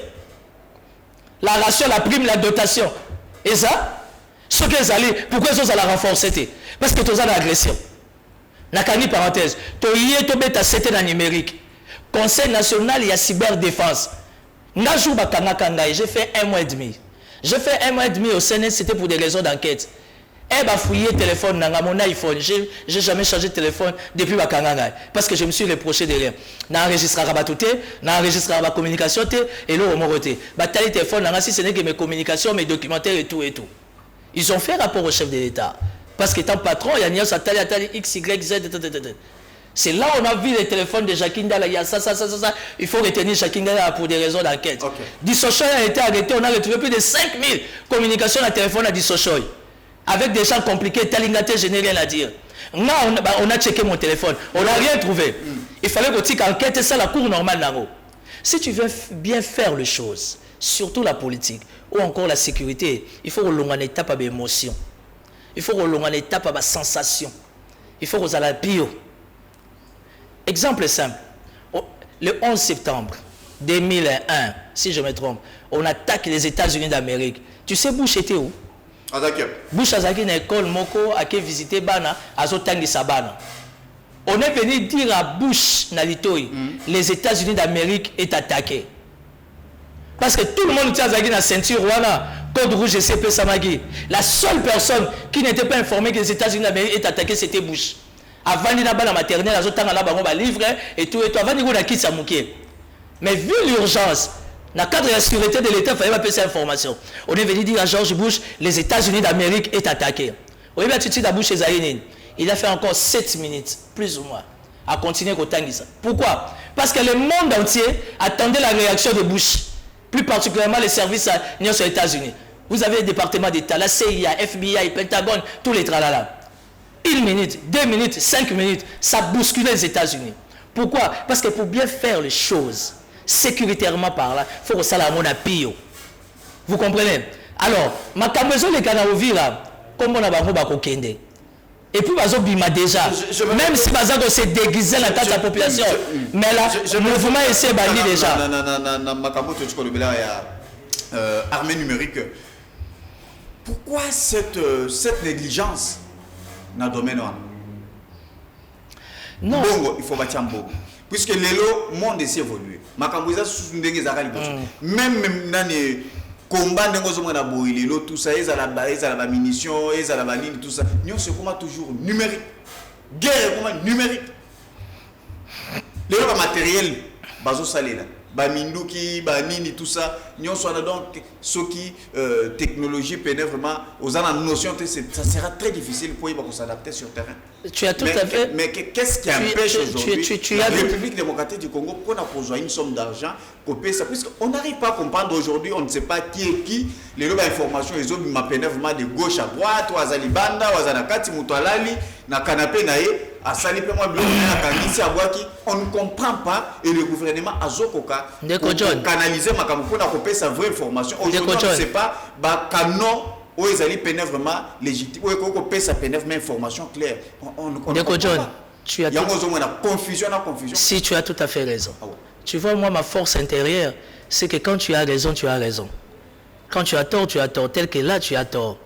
C: La ration, la prime, la dotation. Et ça, ce qu'ils allaient, pourquoi ils ont la renforcer? Parce que tu as l'agression. Nakani parenthèse. Tu as dans numérique. Conseil national et la cyberdéfense. J'ai fait 1 mois et demi. J'ai fait 1 mois et demi au CNS, c'était pour des raisons d'enquête. Elle m'a fouillé le téléphone dans mon iPhone. Je n'ai jamais changé de téléphone depuis ma Kananga. Parce que je me suis reproché de rien. Je enregistré la communication et l'eau au le téléphone, si ce n'est que mes communications, mes documentaires et tout et tout. Ils ont fait rapport au chef de l'État. Parce qu'étant patron, il y a Nias Atali, X, Y, Z, c'est là où on a vu les téléphones de Jacquin Dala. Il y a ça. Il faut retenir Jacquin Dala pour des raisons d'enquête. Okay. Dissochoy a été arrêté. On a retrouvé plus de 5000 communications à téléphone à Dissochoy. Avec des gens compliqués, Talingate, je n'ai rien à dire. Là, on a checké mon téléphone. On n'a rien trouvé. Il fallait que tu enquêtes ça la cour normale. Si tu veux bien faire les choses, surtout la politique, ou encore la sécurité, il faut relonger une étape à l'émotion. Il faut relonger une étape à la sensation. Il faut relonger la bio. Exemple simple. Le 11 septembre 2001, si je me trompe, on attaque les États-Unis d'Amérique. Tu sais Bush était où? Bush a été dans l'école Moko, a visité Bana, a zotangi Sabana. On est venu dire à Bush, les États-Unis d'Amérique est attaqué. Parce que tout le monde tient dans la ceinture, Code rouge et CP Samagi. La seule personne qui n'était pas informée que les États-Unis d'Amérique est attaqué, c'était Bush. Avant de la maternelle, la livre et tout, avant de la quitte Samouké. Mais vu l'urgence, dans le cadre de la sécurité de l'État, il fallait pas passer l'information. On est venu dire à George Bush, les États-Unis d'Amérique est attaqué. On est venu à Bush et Zaïnine. Il a fait encore 7 minutes, plus ou moins, à continuer à ça. Pourquoi? Parce que le monde entier attendait la réaction de Bush, plus particulièrement les services aux États-Unis. Vous avez le département d'État, la CIA, FBI, Pentagone, tous les tralala. 1 minute, 2 minutes, 5 minutes, ça bousculait les États-Unis. Pourquoi? Parce que pour bien faire les choses, sécuritairement par là, il faut que ça la monnaie pire. Vous comprenez? Alors, ma camaison les Kanaovira, comme on a bakokende. Et puis, bima déjà, même si Bazako s'est déguisé dans la population, mais là, le mouvement essaie de bannir déjà.
B: Armée numérique. Pourquoi cette négligence dans le domaine?
C: Non.
B: Bongo, il faut bâtir un bongo. Puisque le monde est évolué. Même dans les combats, tout ça, ils ont la munitions, ils ont la ligne, tout ça. Nous, c'est comment toujours numérique. Guerre, comment numérique. Le matériel, bazo salé là. Baminduki, banini, tout ça. Nous sommes donc ce qui technologie pénètre vraiment aux notions, ça sera très difficile pour s'adapter sur le terrain.
C: Tu as tout à fait.
B: Mais qu'est-ce qui empêche aujourd'hui la République démocratique du Congo qu'on a besoin une somme d'argent pour payer ça? Puisqu'on n'arrive pas à comprendre aujourd'hui, on ne sait pas qui est qui. Les informations, les autres m'appellent vraiment de gauche à droite, ou à Zalibanda, ou à Zanakati, Moutoualali, na canapé naïe. On ne comprend pas et le gouvernement a zokoka canaliser ma campagne pour couper sa vraie information. Aujourd'hui, on ne sait pas canon où ils allaient pénétrer vraiment légitime où ils couper sa pénètre mais information claire. On ne comprend pas.
C: Tu as
B: confusion.
C: Si tu as tout à fait raison. Ah ouais. Tu vois, moi, ma force intérieure, c'est que quand tu as raison, tu as raison. Quand tu as tort, tu as tort. Tel que là, tu as tort.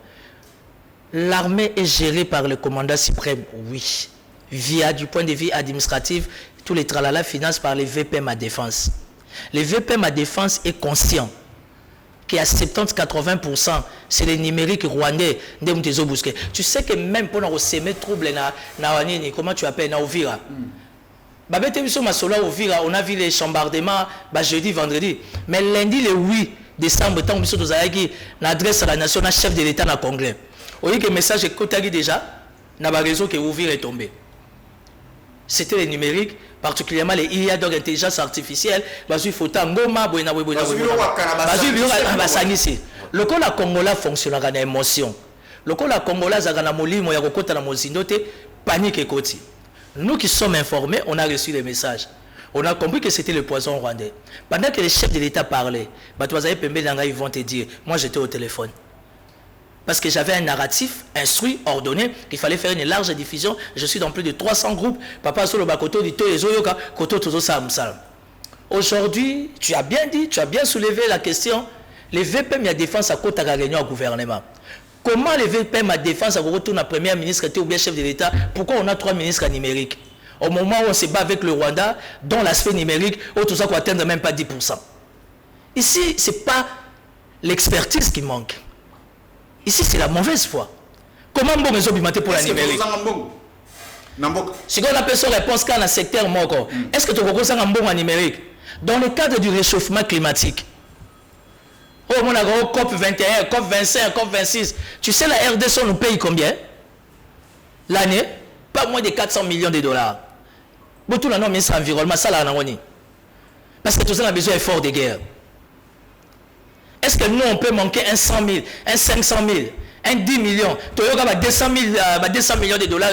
C: L'armée est gérée par le commandant suprême, oui. Via, du point de vue administratif, tous les tralala financent par les VPM à défense. Les VPM à défense est conscient qu'à 70-80%, c'est les numériques rwandais. Tu sais que même pour nous semer trouble, comment tu appelles, na Uvira. On a vu les chambardements jeudi, vendredi. Mais lundi, le 8 décembre, tant que nous avons l'adresse à la nation, le chef de l'État dans le Congrès. Vous voyez que le message est déjà, dans la réseau que ouvrir est tombé. C'était les numériques, particulièrement les IA d'intelligence artificielle. Le cas Congolais fonctionne dans l'émotion. Le cas Congolais a dans molimo ya kokota na mozindote panique et koti. Nous qui sommes informés, on a reçu les messages. On a compris que c'était le poison rwandais. Pendant que les chefs de l'État parlaient, ils vont te dire, moi j'étais au téléphone. Parce que j'avais un narratif instruit, ordonné, qu'il fallait faire une large diffusion. Je suis dans plus de 300 groupes. Papa Solo Bakoto dit Koto Tozo Samsal. Aujourd'hui, tu as bien dit, tu as bien soulevé la question. Les VPM a défense à côté de la réunion au gouvernement. Comment les VPM a défense à retourner à premier ministre ou bien chef de l'État? Pourquoi on a 3 ministres numériques? Au moment où on se bat avec le Rwanda, dans l'aspect numérique, où tout ça qu'on atteindre même pas 10%. Ici, ce n'est pas l'expertise qui manque. Ici, c'est la mauvaise foi. Comment on peut se pour la numérique? Si on appelle ça réponse dans le secteur moko, est-ce que tu as un bon en numérique? Dans le cadre du réchauffement climatique, oh, mon agro, COP 21, COP 25, COP 26, tu sais la RDC nous paye combien? L'année? Pas moins de 400 millions de dollars. Beaucoup de ministre de l'environnement, ça là, parce que tout ça a besoin d'efforts de guerre. Est-ce que nous, on peut manquer un 100 000, un 500 000, un 10 millions, 200 millions de dollars,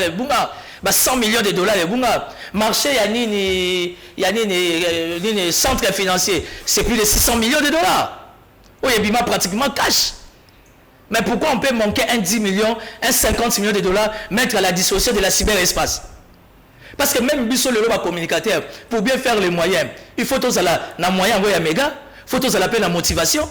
C: 100 millions de dollars, marché, il y a un centre financier, c'est plus de 600 millions de dollars. Oui, il y a pratiquement cash. Mais pourquoi on peut manquer un 10 millions, un 50 millions de dollars, mettre à la dissolution de la cyberespace? Parce que même Bissot le communicateur, pour bien faire les moyens, il faut tous la moyen envoyer méga, il faut tous la peine la motivation.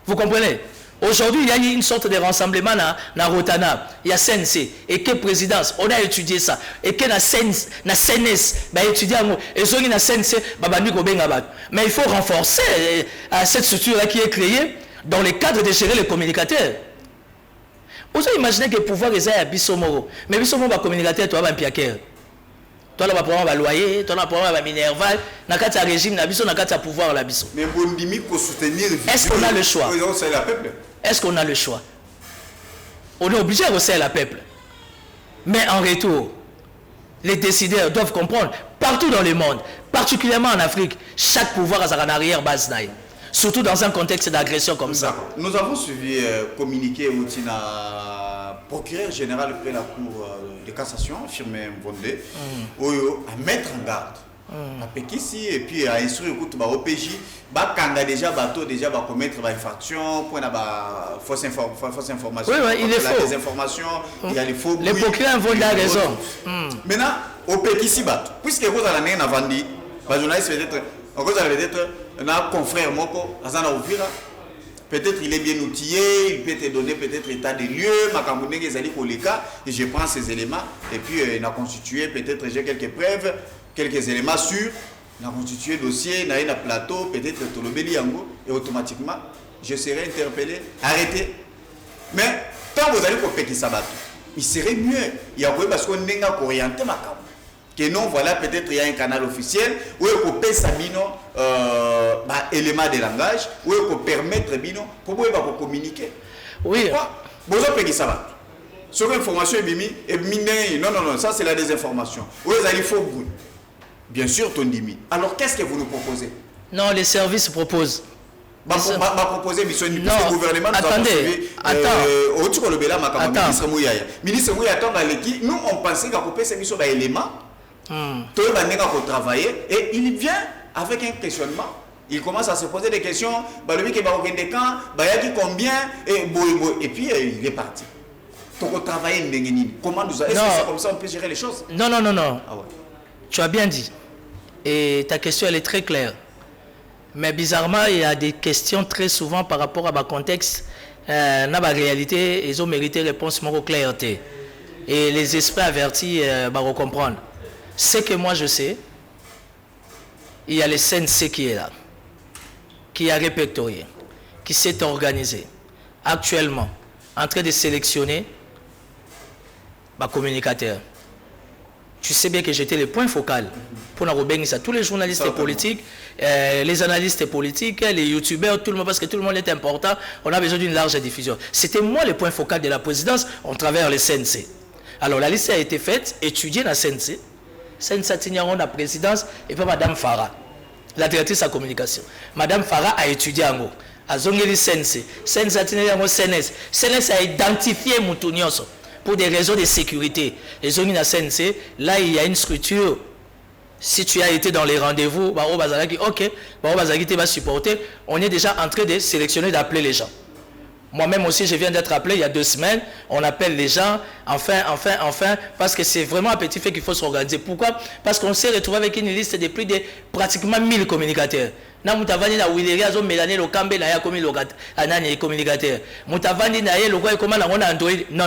C: Vous comprenez? Aujourd'hui, il y a une sorte de rassemblement dans Rotana. Il y a CNC. Et que présidence, on a étudié ça. Et que na CNS, bah étudier et zone na CNC, mais il faut renforcer cette structure-là qui est créée dans le cadre de gérer les communicateurs. Vous imaginez que le pouvoir est à Bissomoro. Mais Bissomoro va communicateur, toi, va un piaqueur. Toi, là, va va loyer, toi, là, va minerval, n'a qu'à ta régime, n'a qu'à pouvoir la Bisso.
B: Mais pour soutenir.
C: Est-ce qu'on a le choix? Est-ce qu'on a le choix? On est obligé de resserrer la peuple. Mais en retour, les décideurs doivent comprendre, partout dans le monde, particulièrement en Afrique, chaque pouvoir a une arrière-base. Surtout dans un contexte d'agression comme ça.
B: Nous avons suivi communiqué au procureur général de la Cour de cassation, Firmin Mbonde, à mettre en garde. À Pékissi et puis à instruire au PJ, déjà bateau déjà va commettre une infraction pour une fausse information.
C: Oui, il est faux.
B: Des informations, il y a les faux.
C: Les procureurs vont la raison.
B: Maintenant, au Pékissi bateau, puisque vous avez un avandi, les journalistes peut-être un confrère Moko, peut-être il est bien outillé, il peut te donner peut-être l'état des lieux, et je prends ces éléments et puis il a constitué peut-être j'ai quelques preuves, quelques éléments sûrs, il a constitué dossier, il a un plateau, peut-être Tolobeli Yango, et automatiquement je serai interpellé, arrêté. Mais quand vous allez pour Péki Sabato, il serait mieux, il y a parce qu'on n'est pas orienté ma cam. Que non, voilà, peut-être il y a un canal officiel où il faut payer Sabino élément de langage, où il faut permettre Bino pour pouvoir communiquer.
C: Oui.
B: Vous avez ça va. Sur l'information est minée. Non, ça c'est la désinformation. Où est-ce qu'il faut vous? Bien sûr, ton dimi. Alors qu'est-ce que vous nous proposez?
C: Non, les services proposent.
B: Proposer mission du gouvernement.
C: Attendez.
B: Ministre Mouya, nous on pensait qu'on peut ces missions d'éléments. Tout le monde travailler et il vient avec un questionnement. Il commence à se poser des questions. Combien et puis il est parti. Donc travailler comment nous est-ce que c'est comme ça on peut gérer les choses?
C: Non.
B: Ah ouais.
C: Tu as bien dit. Et ta question elle est très claire. Mais bizarrement, il y a des questions très souvent par rapport à ma contexte, dans la réalité, ils ont mérité réponse more clarté. Et les esprits avertis vont comprendre. Ce que moi je sais, il y a le CNC qui est là, qui a répertorié, qui s'est organisé, actuellement, en train de sélectionner ma communicateur. tu sais bien que j'étais le point focal pour ça. Tous les journalistes politiques, les analystes politiques, les youtubeurs, tout le monde, parce que tout le monde est important, on a besoin d'une large diffusion. C'était moi le point focal de la présidence en travers les CNC. Alors la liste a été faite, étudiée dans la CNC. CNC a tenu la présidence et puis Madame Farah, la directrice de la communication. Madame Farah a étudié en haut. A zongeli CNC. CNC a tenu en CNS. CNS a identifié Moutounioso pour des raisons de sécurité. Et zongeli na CNC, là il y a une structure. Si tu as été dans les rendez-vous, ok, va supporter, on est déjà en train de sélectionner, d'appeler les gens. Moi-même aussi, je viens d'être appelé il y a 2 semaines. On appelle les gens, enfin, parce que c'est vraiment un petit fait qu'il faut s'organiser. Pourquoi? Parce qu'on s'est retrouvé avec une liste de plus de pratiquement 1000 communicateurs. Na mutavani na Willeria zo melane lo kambe na ya komi lokat anani communicateur. Mutavani na ye lo quoi comment on a Android. Non.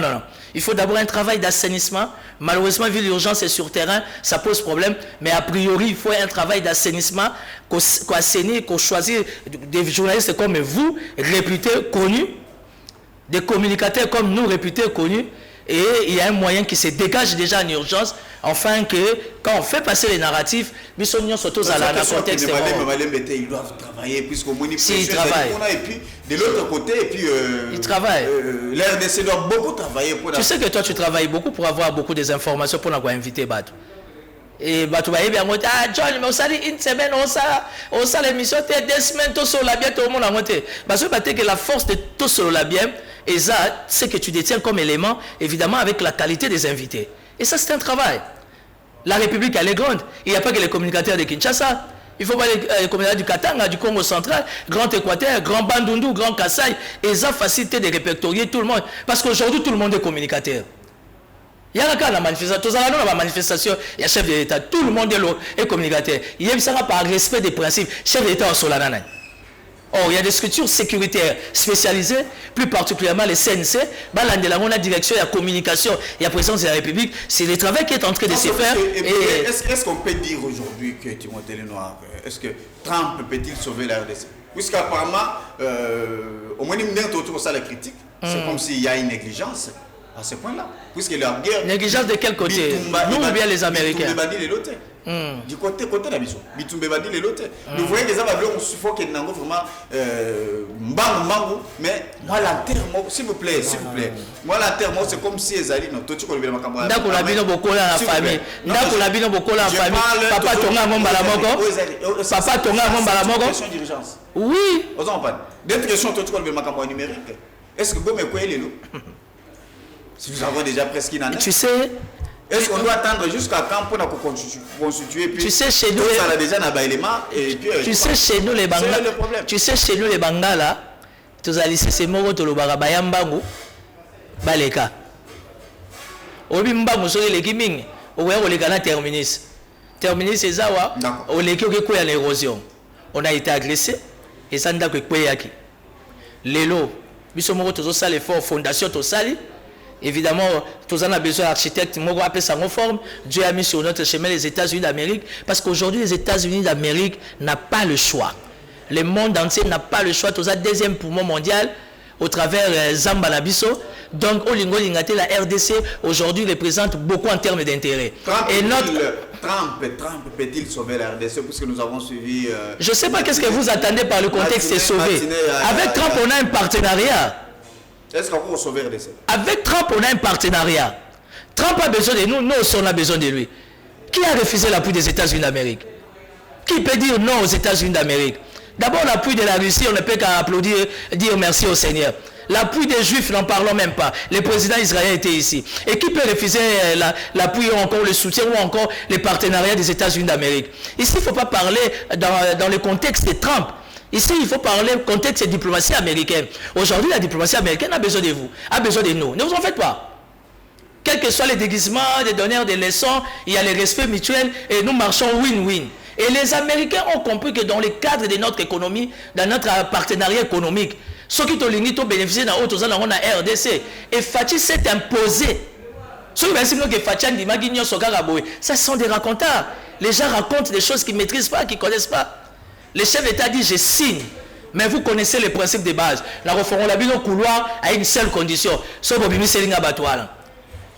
C: Il faut d'abord un travail d'assainissement. Malheureusement, vu l'urgence est sur terrain, ça pose problème. Mais a priori, il faut un travail d'assainissement, qu'on assainit, qu'on choisit des journalistes comme vous, réputés, connus, des communicateurs comme nous, réputés, connus. Et il y a un moyen qui se dégage déjà en urgence, afin que quand on fait passer les narratifs, nous sommes surtout à la contexte.
B: Ils doivent travailler, puisqu'au moins
C: ils travaillent.
B: Et puis de l'autre côté, et puis
C: ils travaillent.
B: L'RDC doit beaucoup travailler.
C: Tu sais que toi tu travailles beaucoup pour avoir beaucoup des informations pour nous inviter Batou. Et Batou va bien monter. Ah John, mais on s'est dit une semaine, on s'est l'émission, 2 semaines, tout sur la bien, tout le monde a monté. Parce que la force de tout sur la bien, et ça, c'est que tu détiens comme élément, évidemment, avec la qualité des invités. Et ça, c'est un travail. La République, elle est grande. Il n'y a pas que les communicateurs de Kinshasa. Il faut pas les communicateurs du Katanga, du Congo central, Grand Équateur, Grand Bandundu, Grand Kassai. Et ça facilite de répertorier tout le monde. Parce qu'aujourd'hui, tout le monde est communicateur. Il y a la manifestation, il y a chef de l'État, tout le monde est communicateur. Il y a ça par respect des principes. Chef de l'État au Solanana. Or, il y a des structures sécuritaires spécialisées, plus particulièrement les CNC, la direction, il y a communication, il y a présence de la République. C'est le travail qui est en train de se faire.
B: Est-ce qu'on peut dire aujourd'hui que Timothée Lenoir, est-ce que Trump peut-il sauver la RDC? Puisqu'apparemment, au moins, il y a la critique. C'est comme s'il y a une négligence à ce point-là. Puisque la guerre.
C: Négligence de quel côté? Nous ou bien les Américains?
B: Du côté de la mission, Bitumbe Badi les lotés. Nous voyons que ça va on suffoque et n'en vraiment mais moi l'enterrement, s'il vous plaît, moi l'enterrement c'est comme si Ezali non tout tu connais ma camarade.
C: D'accord, la bino beaucoup la famille. D'accord, la bino beaucoup la famille. Papa tonga mon balamoko. Papa tonga mon balamoko. Oui.
B: Aux enfants. D'être question tout tu connais ma camarade numérique. Est-ce que vous me connaissez les loups? Si nous avons déjà presque une année.
C: Tu sais.
B: Est-ce qu'on doit attendre jusqu'à quand pour constituer puis
C: tu sais chez nous
B: ça a déjà un élément et puis
C: tu sais chez nous les Bangala. Tu sais chez nous les Bangala, tous allez c'est moko to lo bayambangu baleka. Obi mbangu so le kiming, o we oleka na terminus. Terminus ezawa, o leki ko ya l'érosion. On a été agressé et ça nda ko yaki. Lelo, biso moko to ça les fondation to sali. Évidemment, tous en a besoin d'architectes, moi appelle ça en forme. Dieu a mis sur notre chemin les États-Unis d'Amérique, parce qu'aujourd'hui les États-Unis d'Amérique n'ont pas le choix. Le monde entier n'a pas le choix. Tous a deuxième poumon mondial au travers Zamba Nabiso. Donc, Olingo Lingate, la RDC aujourd'hui représente beaucoup en termes d'intérêt.
B: Et Trump peut-il sauver la RDC puisque nous avons suivi.
C: Je ne sais pas qu'est-ce que vous attendez par le contexte de sauver. Avec Trump, on a un partenariat.
B: Est-ce qu'on peut sauver RDC?
C: Avec Trump, on a un partenariat. Trump a besoin de nous, nous aussi on a besoin de lui. Qui a refusé l'appui des États-Unis d'Amérique? Qui peut dire non aux États-Unis d'Amérique? D'abord, l'appui de la Russie, on ne peut qu'à applaudir, dire merci au Seigneur. L'appui des Juifs, n'en parlons même pas. Le président israélien était ici. Et qui peut refuser l'appui ou encore le soutien ou encore les partenariats des États-Unis d'Amérique? Ici, il ne faut pas parler dans le contexte de Trump. Ici, il faut parler contexte de diplomatie américaine. Aujourd'hui, la diplomatie américaine a besoin de vous, a besoin de nous. Ne vous en faites pas. Quels que soient les déguisements, des donneurs des leçons, il y a le respect mutuel et nous marchons win-win. Et les Américains ont compris que dans le cadre de notre économie, dans notre partenariat économique, ceux qui ont bénéficié dans l'autre zone, on a RDC. Et Fatih s'est imposé. Ça sont des raconteurs. Les gens racontent des choses qu'ils ne maîtrisent pas, qu'ils ne connaissent pas. Le chef d'État dit je signe, mais vous connaissez les principes de base. La referons la bino couloir à une seule condition.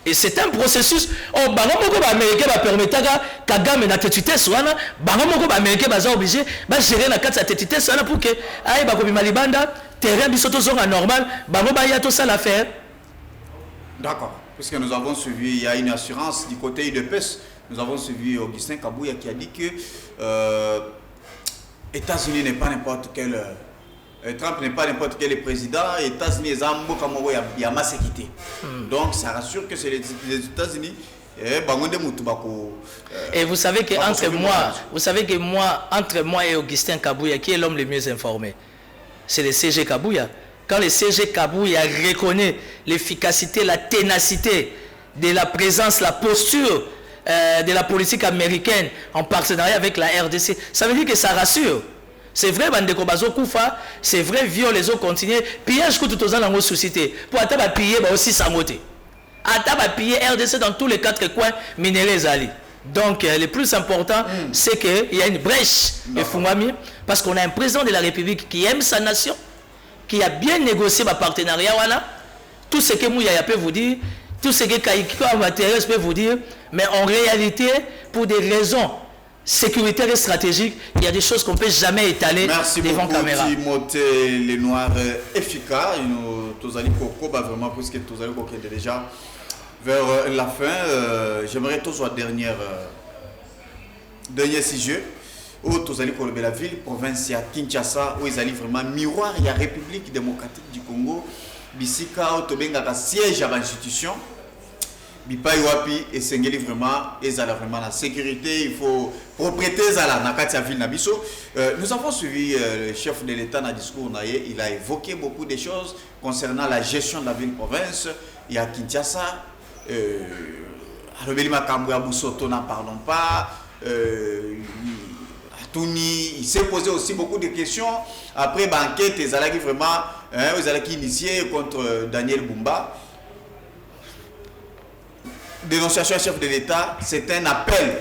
C: Et c'est un processus. Oh, bangamoko ba américain ba permettre Kagame na tetite swana, bangamoko ba américain ba obligé ba gérer na kati ya tetite swana pour que ay ba ko malibanda terrain bisoto zonga normal, bango ba ya to ça l'affaire.
B: D'accord. Puisque nous avons suivi, il y a une assurance du côté UDPS. Nous avons suivi Augustin Kabouya qui a dit que États-Unis n'est pas n'importe quel Trump n'est pas n'importe quel président. États-Unis il y a masse équité. Donc ça rassure que c'est les États-Unis.
C: Et vous savez que entre moi et Augustin Kabouya, qui est l'homme le mieux informé? C'est le CG Kabouya. Quand le CG Kabouya reconnaît l'efficacité, la ténacité de la présence, la posture de la politique américaine en partenariat avec la RDC, ça veut dire que ça rassure. C'est vrai, Bandeko Bazo Koufa, c'est vrai, viol, les autres continuent. Pillage que tout aux ans dans société. Pour attendre piller, aussi s'amoter. Attendre piller RDC dans tous les 4 coins minéraux Zali. Donc, le plus important, c'est qu'il y a une brèche de Fumami, parce qu'on a un président de la République qui aime sa nation, qui a bien négocié ma partenariat. Voilà. Tout ce que Mouyaya peut vous dire, tout ce que Kaïkika Matériel peut vous dire, mais en réalité, pour des raisons sécuritaires et stratégiques, il y a des choses qu'on ne peut jamais étaler devant caméra.
B: Merci beaucoup, Timothée les Noirs efficaces. Nous allons vraiment, puisque nous allons déjà vers la fin. J'aimerais tous voir dernier sujet. Où tous allons pour la ville, province à Kinshasa, où ils allaient vraiment miroir, il y a République démocratique du Congo. Bisika, Otobenga, siège à l'institution. Bipa Iwapi et Sengeli vraiment, ils ont vraiment la sécurité, il faut propriété à la Nakatia ville Nabiso. Nous avons suivi le chef de l'État dans le discours, il a évoqué beaucoup de choses concernant la gestion de la ville-province. Il y a Kinshasa, Rebeli Makambo ya Boussoto, n'en parlons pas. Il s'est posé aussi beaucoup de questions. Après, l'enquête, ils allaient vraiment initier contre Daniel Bumba. Dénonciation chef de l'État, c'est un appel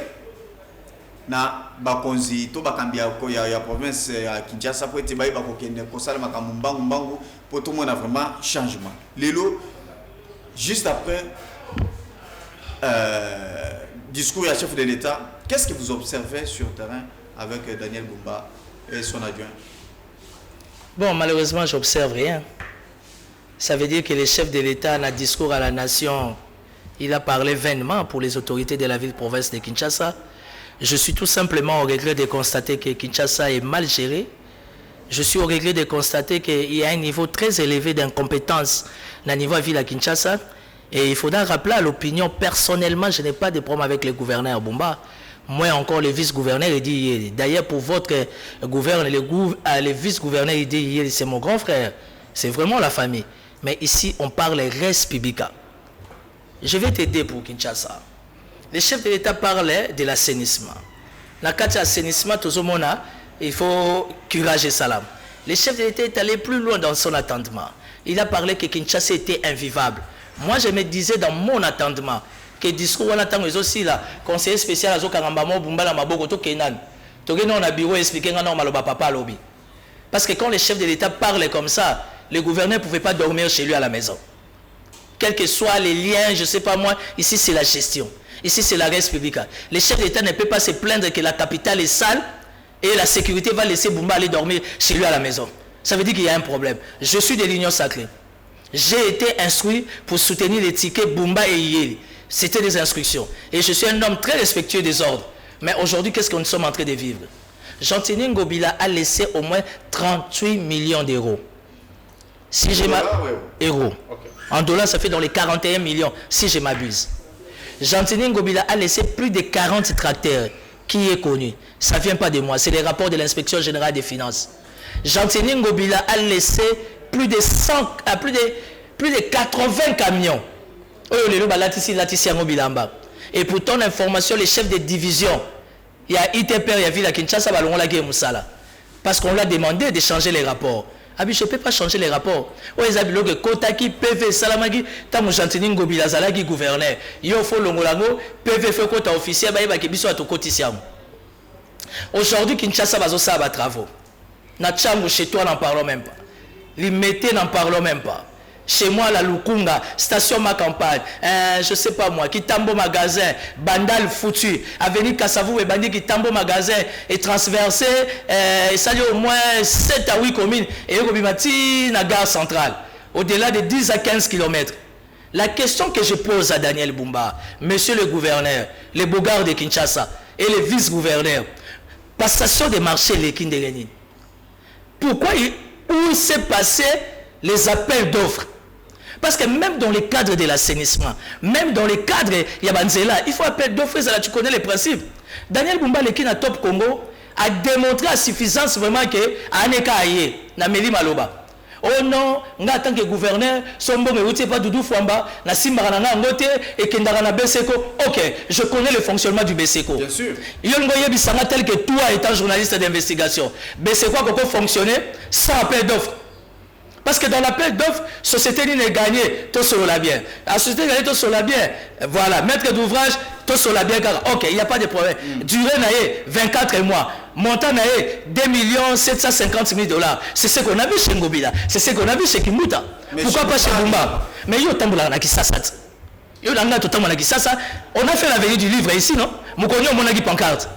B: na bakonzi to bakambi ya province à Kinshasa pour être bakokende kosala makamumbangu mbangu pour tout le monde a vraiment changement. Lelo juste après discours du chef de l'État, qu'est-ce que vous observez sur le terrain avec Daniel Bumba et son adjoint?
C: Bon, malheureusement, j'observe rien. Ça veut dire que le chef de l'État, dans le discours à la nation, il a parlé vainement pour les autorités de la ville-province de Kinshasa. Je suis tout simplement au regret de constater que Kinshasa est mal géré. Je suis au regret de constater qu'il y a un niveau très élevé d'incompétence dans le niveau de la ville à Kinshasa. Et il faudra rappeler à l'opinion, personnellement, je n'ai pas de problème avec le gouverneur Bumba. Moi encore, le vice-gouverneur, il dit, d'ailleurs pour votre gouverneur, le vice-gouverneur, il dit, c'est mon grand frère. C'est vraiment la famille. Mais ici, on parle res publica. Je vais t'aider pour Kinshasa. Le chef de l'État parlait de l'assainissement. Dans le cas de l'assainissement, tout le monde il faut courage et salam. Le chef de l'État est allé plus loin dans son attendement. Il a parlé que Kinshasa était invivable. Moi, je me disais dans mon attendement que le discours on attend aussi là, conseiller spécial à Zokarambamo Bumba la Maboko to Kenan. Togué non a bureau expliquer non maloba papa lobby. Parce que quand le chef de l'État parle comme ça, le gouverneur ne pouvait pas dormir chez lui à la maison. Quels que soient les liens, je ne sais pas moi, ici c'est la gestion. Ici c'est la res publica. Le chef de l'État ne peut pas se plaindre que la capitale est sale et la sécurité va laisser Bumba aller dormir chez lui à la maison. Ça veut dire qu'il y a un problème. Je suis de l'Union sacrée. J'ai été instruit pour soutenir les tickets Bumba et Yeli. C'était des instructions. Et je suis un homme très respectueux des ordres. Mais aujourd'hui, qu'est-ce que nous sommes en train de vivre? Jean-Tini Ngobila a laissé au moins 38 millions d'euros. Si j'ai euros. Okay. En dollars, ça fait dans les 41 millions, si je m'abuse. Jean-Tini Ngobila a laissé plus de 40 tracteurs. Qui est connu? Ça ne vient pas de moi. C'est les rapports de l'inspection générale des finances. Jean-Tini Ngobila a laissé plus de 80 camions. Et pour ton information, les chefs de division, il y a ITP, il y a Villa Kinshasa, parce qu'on l'a demandé de changer les rapports. Ah, je ne peux pas changer les rapports. Kotaki, PV, Salamagi, Tamu Jantini Ngobila, Zalagi, gouverneur. Yo faut l'ongolango, PV, fait kota officiel, bah, Kibiso à Tokotisiam. Aujourd'hui, Kinshasa va faire des travaux. Na Tchamou, chez toi, n'en parlons même pas. Limité, n'en parlons même pas. Chez moi, la Lukunga, station ma campagne, je sais pas moi, Kitambo magasin, Bandal foutu, Avenue Kassavou et Bandi Kitambo magasin, et transversé, ça dit au moins 7 à 8 communes, et Robimati, la gare centrale, au-delà de 10 à 15 km. La question que je pose à Daniel Bumba, monsieur le gouverneur, les bogards de Kinshasa et les vice-gouverneurs, passation des marchés, les Kinderenin, pourquoi, où s'est passé les appels d'offres? Parce que même dans les cadres de l'assainissement, même dans les cadres Yabanzela, il faut appel d'offres, tu connais les principes. Daniel Bumba, le Kina Top Congo, a démontré à suffisance vraiment que Aneka Aye, na Meli Maloba. Oh non, en tant que gouverneur, son bon ne pas Doudou Fouamba, na Simbarana Ngote et Kendarana Beseko. Ok, je connais le fonctionnement du Beseko.
B: Bien sûr.
C: Yongoye Bissanga tel que toi étant journaliste d'investigation. Beseko a comment fonctionner sans appel d'offres. Parce que dans l'appel d'offres, société n'est gagnée, tout sur la bien. La société gagnée, tout sur la bien. Voilà, maître d'ouvrage, tout sur la bien. Ok, il n'y a pas de problème. Durée naïe, 24 mois. Montant naïe, 2 750 000 $. C'est ce qu'on a vu chez Ngobila. C'est ce qu'on a vu chez Kimuta. Pourquoi pas chez Bumba? Mais il y a autant de Kisasa. Il y a autant de Kisasa. On a fait la venue du livre ici, non? Moukonyo Monagi Pancarte.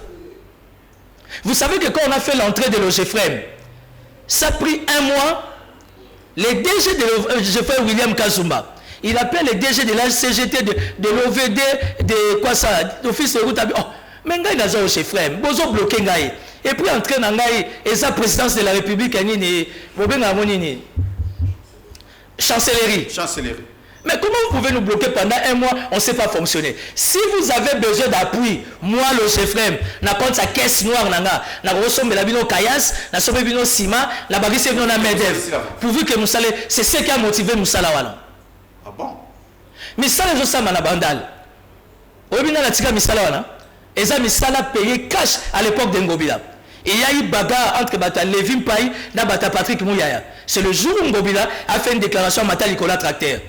C: Vous savez que quand on a fait l'entrée de l'OGFREM, ça a pris 1 mois. Les DG de l'OGFREM, William Kazumba, il appelle les DG de la CGT, de l'OVD, de quoi ça, l'office de route. Oh, mais il y a un OGFREM, ils ont bloqué. Et puis entrer dans la présidence de la République, chancellerie. Mais comment vous pouvez nous bloquer pendant 1 mois, on ne sait pas fonctionner? Si vous avez besoin d'appui, moi, le chef-frem, na compte sa caisse noire, na ressomme la bino kayas, na somme bino sima, la bagisse bino na medev. Pourvu que Moussala, c'est ce qui a motivé Moussala wana.
B: Ah bon?
C: Mais ça, les gens na bandal. Obina la tika Moussala wana. Et ça, Moussala payé cash à l'époque d'Ngobila. Et il y a eu bagarre entre Bata Lévin Paye et Bata Patrick Mouyaya. C'est le jour où Ngobila a fait une déclaration à Mata Nicolas Tracteur.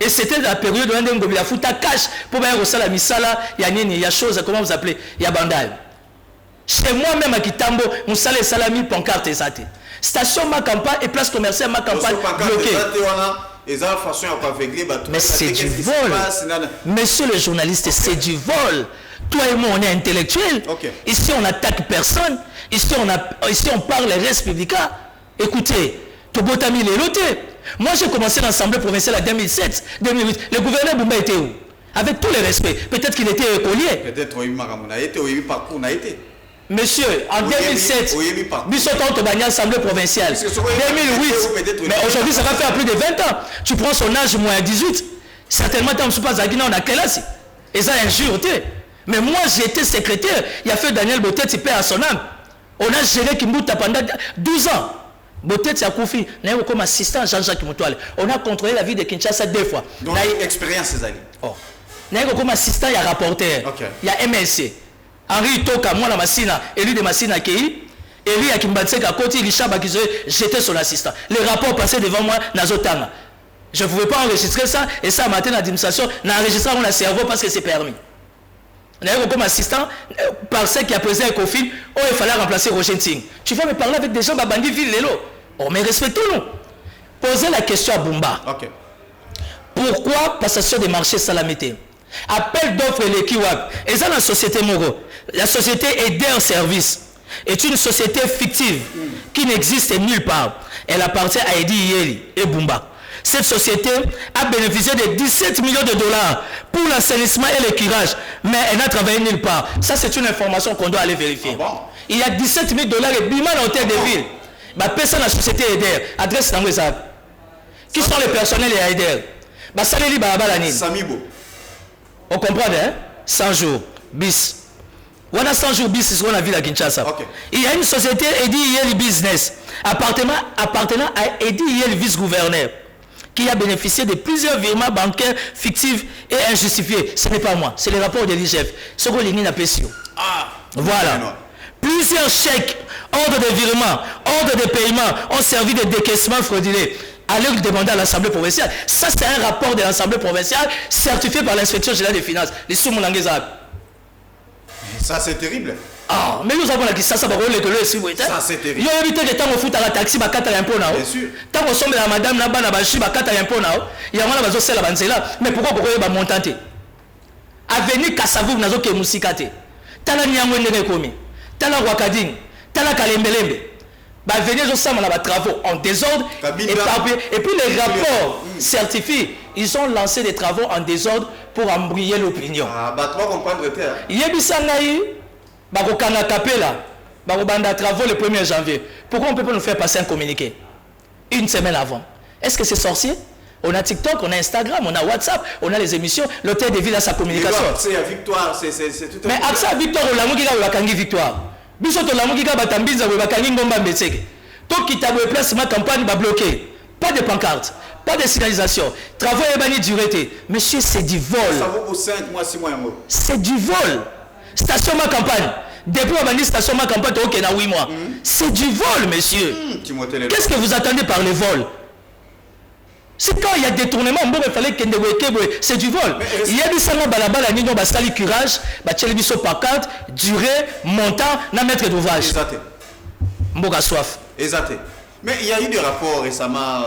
C: Et c'était la période où on a Ngobila fouta cash pour faire ça la misala, il y a chose, comment vous appelez, il y a bandal. Chez moi-même à Kitambo, Moussala et Salami pancarte et zate. Station ma campagne et place commerciale ma campagne bloquée. Mais c'est du vol. Monsieur le journaliste, c'est du vol. Toi et moi, on est intellectuels. Okay. Ici, on n'attaque personne. Ici, on parle les restes publics. Écoutez, Tobotami les lotés. Moi, j'ai commencé l'Assemblée provinciale en 2007, 2008. Le gouverneur Bumba était où? Avec tous les respects. Peut-être qu'il était écolier.
B: Peut-être qu'il parcours n'a été.
C: Monsieur, en 2007, Bissot Bagna, Assemblée provinciale. 2008. Mais aujourd'hui, ça va faire plus de 20 ans. Tu prends son âge moins 18. Certainement, tu ne suis pas Zagina, on a quel âge? Et ça, injure. Mais moi, j'ai été secrétaire. Il a fait Daniel Botet, il perd à son âme. On a géré Kimbuta pendant 12 ans. Botet, c'est Koufi. On a comme assistant Jean-Jacques Moutoual. On a contrôlé la vie de Kinshasa 2 fois.
B: Donc, l'expérience, c'est ça.
C: Oh. On a comme assistant, il y a rapporteur.
B: Okay.
C: Il y a MLC. Henri Toka, moi, la Massina, élu de Massina Kei. Élu à Kimbatsek à côté, Richard Bakizé, j'étais son assistant. Les rapports passaient devant moi, Nazotanga. Je ne pouvais pas enregistrer ça. Et ça, matin, l'administration, n'a enregistré mon cerveau parce que c'est permis. On a comme assistant, par ceux qui a posé un conflit, oh, il fallait remplacer Roger Ting. Tu vas me parler avec des gens, Babandi Ville Lelo. Oh, mais respectons-nous. Posez la question à Bumba.
B: Okay.
C: Pourquoi passation des marchés Salamité? Appel d'offres et l'Ekiwab. Et ça, la société Moro. La société Eder Service est une société fictive qui n'existe nulle part. Elle appartient à Edi Yeli et Bumba. Cette société a bénéficié de 17 millions de dollars pour l'assainissement et le curage, mais elle n'a travaillé nulle part. Ça, c'est une information qu'on doit aller vérifier.
B: Ah bon?
C: Il y a 17 000 dollars et Bima dans l'hôtel de ville. Bah, personne la société Eder. Adresse dans les arbres. Qui sont les personnels et Eder? Bah, ça les libère à la
B: Samibo.
C: On comprend, hein? 100 jours, bis. On a 100 jours bis, c'est ce qu'on a vu à Kinshasa.
B: Okay.
C: Il y a une société Edi Yeli Business, appartenant à Edi Yeli vice-gouverneur, qui a bénéficié de plusieurs virements bancaires fictifs et injustifiés. Ce n'est pas moi, c'est le rapport de l'IGF. Ce qu'on n'a pas su. Voilà. Plusieurs chèques, ordres de virement, ordres de paiement ont servi de décaissement frauduleux. Allez le demander à l'Assemblée provinciale. Ça, c'est un rapport de l'Assemblée provinciale certifié par l'inspection générale des finances. Les sous-moulangés.
B: Ça, c'est terrible.
C: Ah, mais nous avons la Kisasa, ça
B: c'est terrible.
C: Il y a évité que tant qu'on fout à la taxi, bah, kata yampo nao.
B: Bien sûr.
C: Tant qu'on sommet la madame là-bas, na bachi, bah, kata yampo nao. Il y a un bazo c'est la banzela. Mais pourquoi bah montante? Avenue Kassavou, nazo ke musikate. Tala nyango ndenge komi. Tala wakading. Tala kalembelembe. Bah, venez au sama là, travaux en désordre. Et puis les rapports certifient, ils ont lancé des travaux en désordre pour embrouiller l'opinion.
B: Ah, bah, tu vas comprendre,
C: Yebisangaï. Bakokanga Kapela, Bakobanda travaux le 1er janvier. Pourquoi on ne peut pas nous faire passer un communiqué une semaine avant? Est-ce que c'est sorcier? On a TikTok, on a Instagram, on a WhatsApp, on a les émissions, l'hôtel de ville a sa communication.
B: C'est la victoire, c'est tout.
C: Mais après ça, victoire, on l'a mouki ka bakangi victoire. Biso to la mouki ka batambinza we bakangi ngomba mbetseke. To kitabo place ma campagne ba bloqué. Pas de pancarte, pas de signalisation. Travaux et bani dureté. Monsieur, c'est du vol.
B: Ça vaut pour 5 mois, 6 mois.
C: C'est du vol. Station ma campagne. Depuis on a dit station ma campagne, ok, dans 8 mois. C'est du vol, monsieur. Qu'est-ce que vous attendez par le vol? C'est quand il y a détournement, il fallait que c'est du vol. Il y a des salons balabala, il y a des curage, il y a pancarte, durée, montant, na maître d'ouvrage. Mboga soif.
B: Exact. Mais il y a eu des rapports récemment,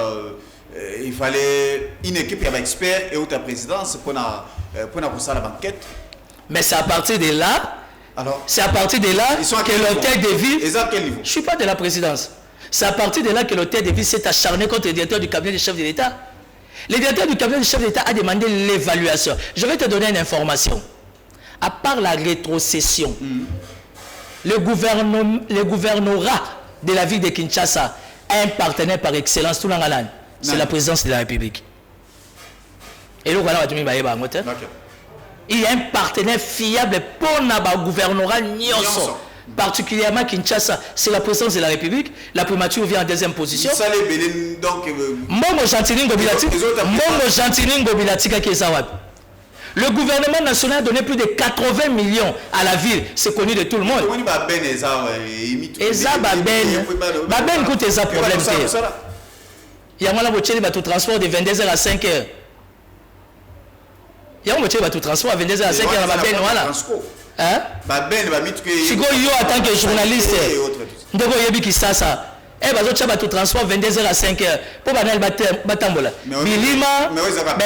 B: il fallait une équipe qui avait expert et autre présidence pour la banquette. Mais
C: c'est à partir de là, que l'hôtel de ville.
B: Et à quel niveau?
C: Je ne suis pas de la présidence. C'est à partir de là que l'hôtel de ville s'est acharné contre le directeur du cabinet du chef de l'État. Le directeur du cabinet du chef de l'État a demandé l'évaluation. Je vais te donner une information. À part la rétrocession, le gouvernorat de la ville de Kinshasa a un partenaire par excellence, tout l'Angalan. C'est la présidence de la République. Et le il y a un partenaire fiable pour le gouvernorat Nyonso. Particulièrement Kinshasa, c'est la présidence de la République. La primature vient en deuxième position. Le gouvernement national a donné plus de 80 millions à la ville. C'est connu de tout le monde. Baben coûte ça problème. Il y a un transport de 22h à 5h. Il y a un transport à 22h à 5h. Hein? Si vous en tant que journaliste, vous avez tout transport 22h à 5h pour batambola. Bilima,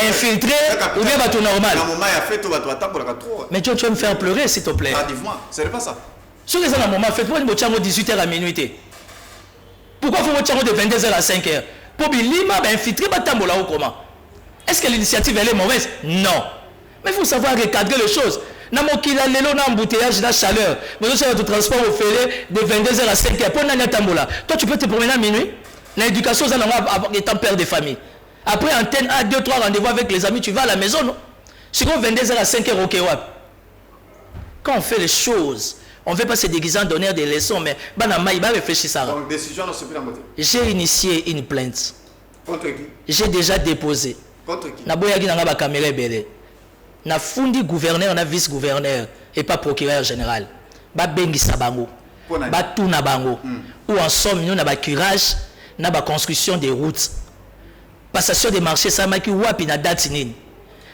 C: infiltré ou bien bateau normal. Mais tu vas me faire pleurer s'il te plaît.
B: Ce n'est pas ça.
C: Si vous êtes un moment, faites-moi une voiture de 18h à minuit. Pourquoi faut voiture de 22h à 5h? Pour Bilima, infiltré batambola ou comment? Est-ce que l'initiative elle est mauvaise? Non. Mais il faut savoir recadrer les choses. Namokila lelo na embouteillage na chaleur. Mais nous sommes au transport au fêlé de 22h à 5h. Pour Nanya Tambola. Toi tu peux te promener à minuit. L'éducation ça étant père de famille. Après antenne A 2-3 rendez-vous avec les amis, tu vas à la maison non? Si on 22h à 5h ok wap. Quand on fait les choses, on ne veut pas se déguiser en donner des leçons, mais banama il va réfléchir ça.
B: Donc décision dans ce plan.
C: J'ai initié une plainte.
B: Contre qui?
C: J'ai déjà déposé.
B: Contre qui?
C: Naboyagi nanga ba caméra belé. Na fundi gouverneur, na vice-gouverneur et pas procureur général. Ba bengi sabango. Ba tuna bango. Ou en somme nous na ba curage, na ba construction des routes. Passation des marchés ça maki wapi na date nini.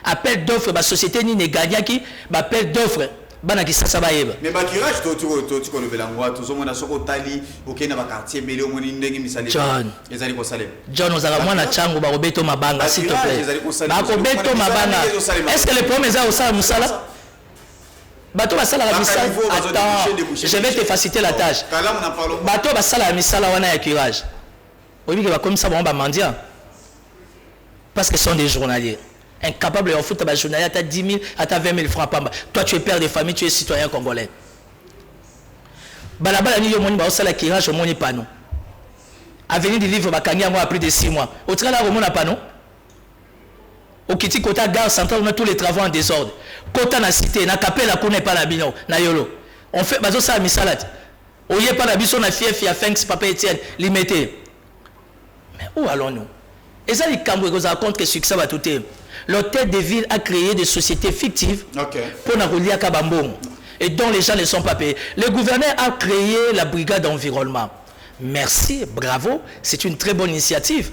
C: Appel d'offres ba société ni ne gagnaki, ba appel d'offres bana ki sasa ba yeba.
B: Mais ba curage to ko le belangwa to zo mona soko tali okena ba quartier belé omoni ndenge misali.
C: John.
B: Ezali ko salem.
C: John ozala mwana changu ba robeto mabanga s'il te plaît. Ba robeto mabanga. Est-ce que les promesses au sala musala? Bato ba sala la misala. Attends, je vais te faciliter la tâche. Bato ba sala la misala wana ya curage. Obi ke ba comme ça ba mendiant. Parce que ce sont des journaliers. Incapable de foutre un journalier à 10 000, à 20 000 francs par mois. Toi, tu es père de famille, tu es citoyen congolais. Balabala ni yomoni ba osala kirage au moni pano. Avenir du livre bakangi moi à plus de 6 mois. Au travail au mona pano. Au kiti kota gare centrale on a tous les travaux en désordre. Kota na cité na kapela ko n'est pas la bino na yolo. On fait bazo ça misalat. Oye pas la biso na fief ya Fenx papa Etienne limité. Mais où allons-nous? Et ça les cambo que compte que succès va tout. L'hôtel de ville a créé des sociétés fictives pour Nagolia Kabambong et dont les gens ne sont pas payés. Le gouverneur a créé la brigade d'environnement. Merci, bravo, c'est une très bonne initiative.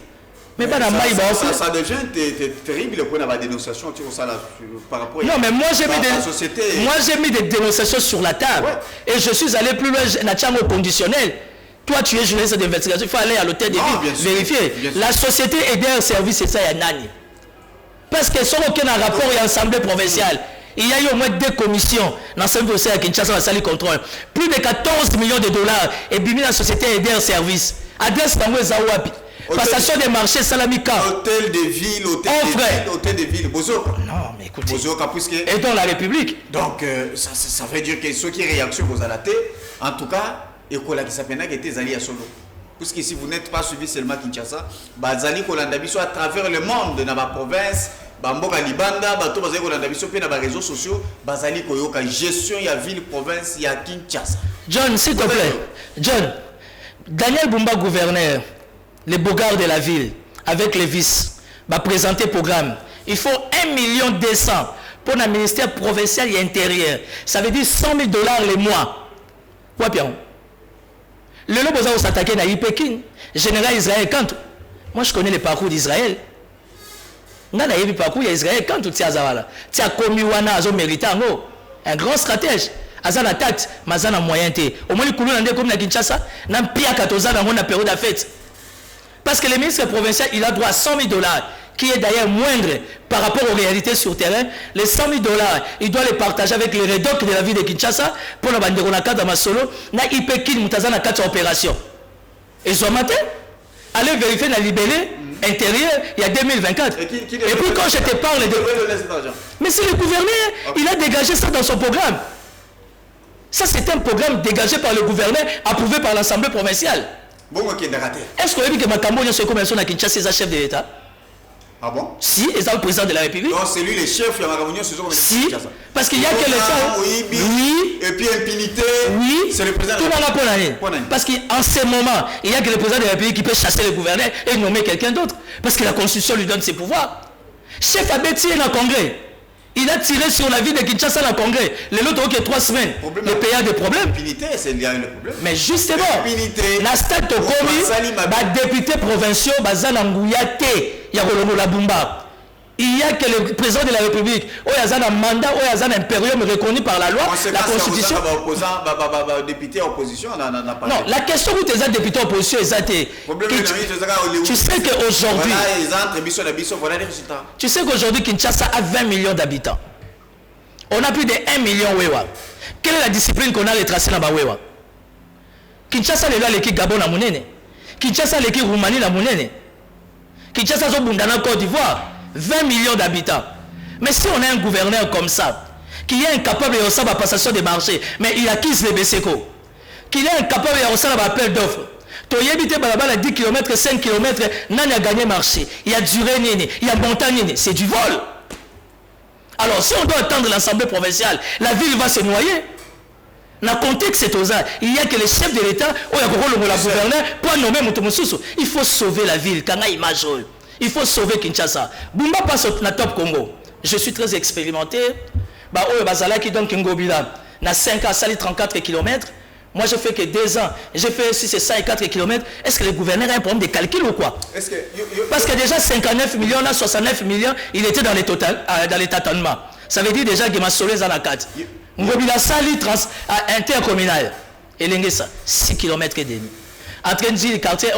C: Mais pas dans maï
B: ça devient terrible pour la dénonciation par rapport
C: non, mais moi j'ai mis des dénonciations sur la table. Ouais. Et je suis allé plus loin, au conditionnel. Toi, tu es journaliste d'investigation, il faut aller à l'hôtel des villes, vérifier. La société aider un service, c'est ça, il y a nani. Parce que sans aucun rapport et assemblée provinciale, il y a eu au moins 2 commissions dans ce dossier à Kinshasa, la salle contrôle. Plus de 14 millions de dollars et bimi la société aider un service. Adresse dans Zawapi. Passation des marchés, Salamika.
B: Hôtel de ville, hôtel de ville. Bozo.
C: Non, mais écoutez.
B: Bozo, puisque...
C: Et dans la République.
B: Donc, ça veut dire que ceux qui réaction vous allez en tout cas, école qui s'appelle était Zali à Solo. Puisque si vous n'êtes pas suivi seulement Kinshasa, Zali Kolandabi soit à travers le monde dans la province, Bamboka Libanda, Bato Bazali Kolandabi soit dans les réseaux sociaux, Bazali Koyoka gestion il y a ville province il y a Kinshasa.
C: John, s'il te plaît. John, Daniel Bumba gouverneur, les bogards de la ville, avec les vices, va présenter programme. Il faut 1,2 million pour le ministère provincial et intérieur. Ça veut dire 100 000 $ le mois. Ouais, bien. Le lot besoin de s'attaquer à Pékin, général Israël Kantou. Moi, je connais le parcours d'Israël. On a le parcours d'Israël Kantou. Tu as commis un grand stratège. Azana tête, mazana moyen té. Au moins, le coulou n'a comme na Kinshasa, n'a pire qu'à Toza dans la période de fête. Parce que le ministre provincial, il a droit à 100 000 $, qui est d'ailleurs moindre par rapport aux réalités sur terrain. Les 100 000 $, il doit les partager avec les rédocs de la ville de Kinshasa pour la bandera na cadre Masolo, na Ipekin Mutaza na 4 opérations. Et ce matin, allez vérifier la libellé intérieur, il y a 2024. Et puis quand je te parle de... Mais c'est le gouverneur, il a dégagé ça dans son programme. Ça, c'est un programme dégagé par le gouverneur, approuvé par l'Assemblée provinciale.
B: Bon, ok, raté.
C: Est-ce qu'on a vu que Makambo est comme à Kinshasa, c'est chef de l'État?
B: Ah bon?
C: Si, et ça le président de la République.
B: Non, c'est lui le chef, il y a Makambo, c'est comme
C: si, parce qu'il y a que l'État.
B: Oui. Et puis impunité.
C: Oui.
B: C'est le président.
C: Tout le monde a pour l'année. Parce qu'en ce moment, il y a que le président de la République qui peut chasser le gouverneur et nommer quelqu'un d'autre. Parce que la Constitution lui donne ses pouvoirs. Chef a tiré dans le Congrès. Il a tiré sur la ville de Kinshasa dans le Congrès. Les autres, ok, 3 semaines. Le pays a des problèmes.
B: L'impunité, c'est lié avec le problème.
C: Mais justement,
B: la
C: stade de député provincial, Bazanangouyate, Yarolongo Labumba. Il y a que le président de la République, il y a un mandat, il y a un impérium reconnu par la loi, la Constitution.
B: Député opposition,
C: non, la question où tu es député opposition, tu sais qu'aujourd'hui, Kinshasa a 20 millions d'habitants. On a plus de 1 million Wewa. Quelle est la discipline qu'on a retracée dans Wewa? Kinshasa est l'équipe Gabon à Mounene. Kinshasa est l'équipe Roumanie à Mounene. Kinshasa est Bundana Côte d'Ivoire. 20 millions d'habitants. Mais si on a un gouverneur comme ça, qui est incapable de recevoir la passation des marchés, mais il acquise les BCCO, qui est incapable de recevoir l'appel d'offres, tu as évité à 10 km, 5 km, il a gagné marché, il y a duré, il y a montagne, c'est du vol. Alors si on doit attendre l'Assemblée provinciale, la ville va se noyer. Dans le contexte, c'est ça. Il y a que les chefs de l'État, le gouverneur, pour nommer Moutoumoussoussou. Il faut sauver la ville, quand il image. Il faut sauver Kinshasa. Bumba passe au top Congo. Je suis très expérimenté. Qui donne Kingobila. Dans 5 ans, ça 34 km. Moi, je fais que 2 ans. J'ai fait 6 et 104 km. Est-ce que le gouverneur a un problème de calcul ou quoi? Parce que déjà 59 millions, là, 69 millions, il était dans les tâtonnements. Ça veut dire déjà que ma soleil en a 4. Ngobila Sali intercommunal. Et l'Engesa, 6 km et demi. En train de dire le quartier,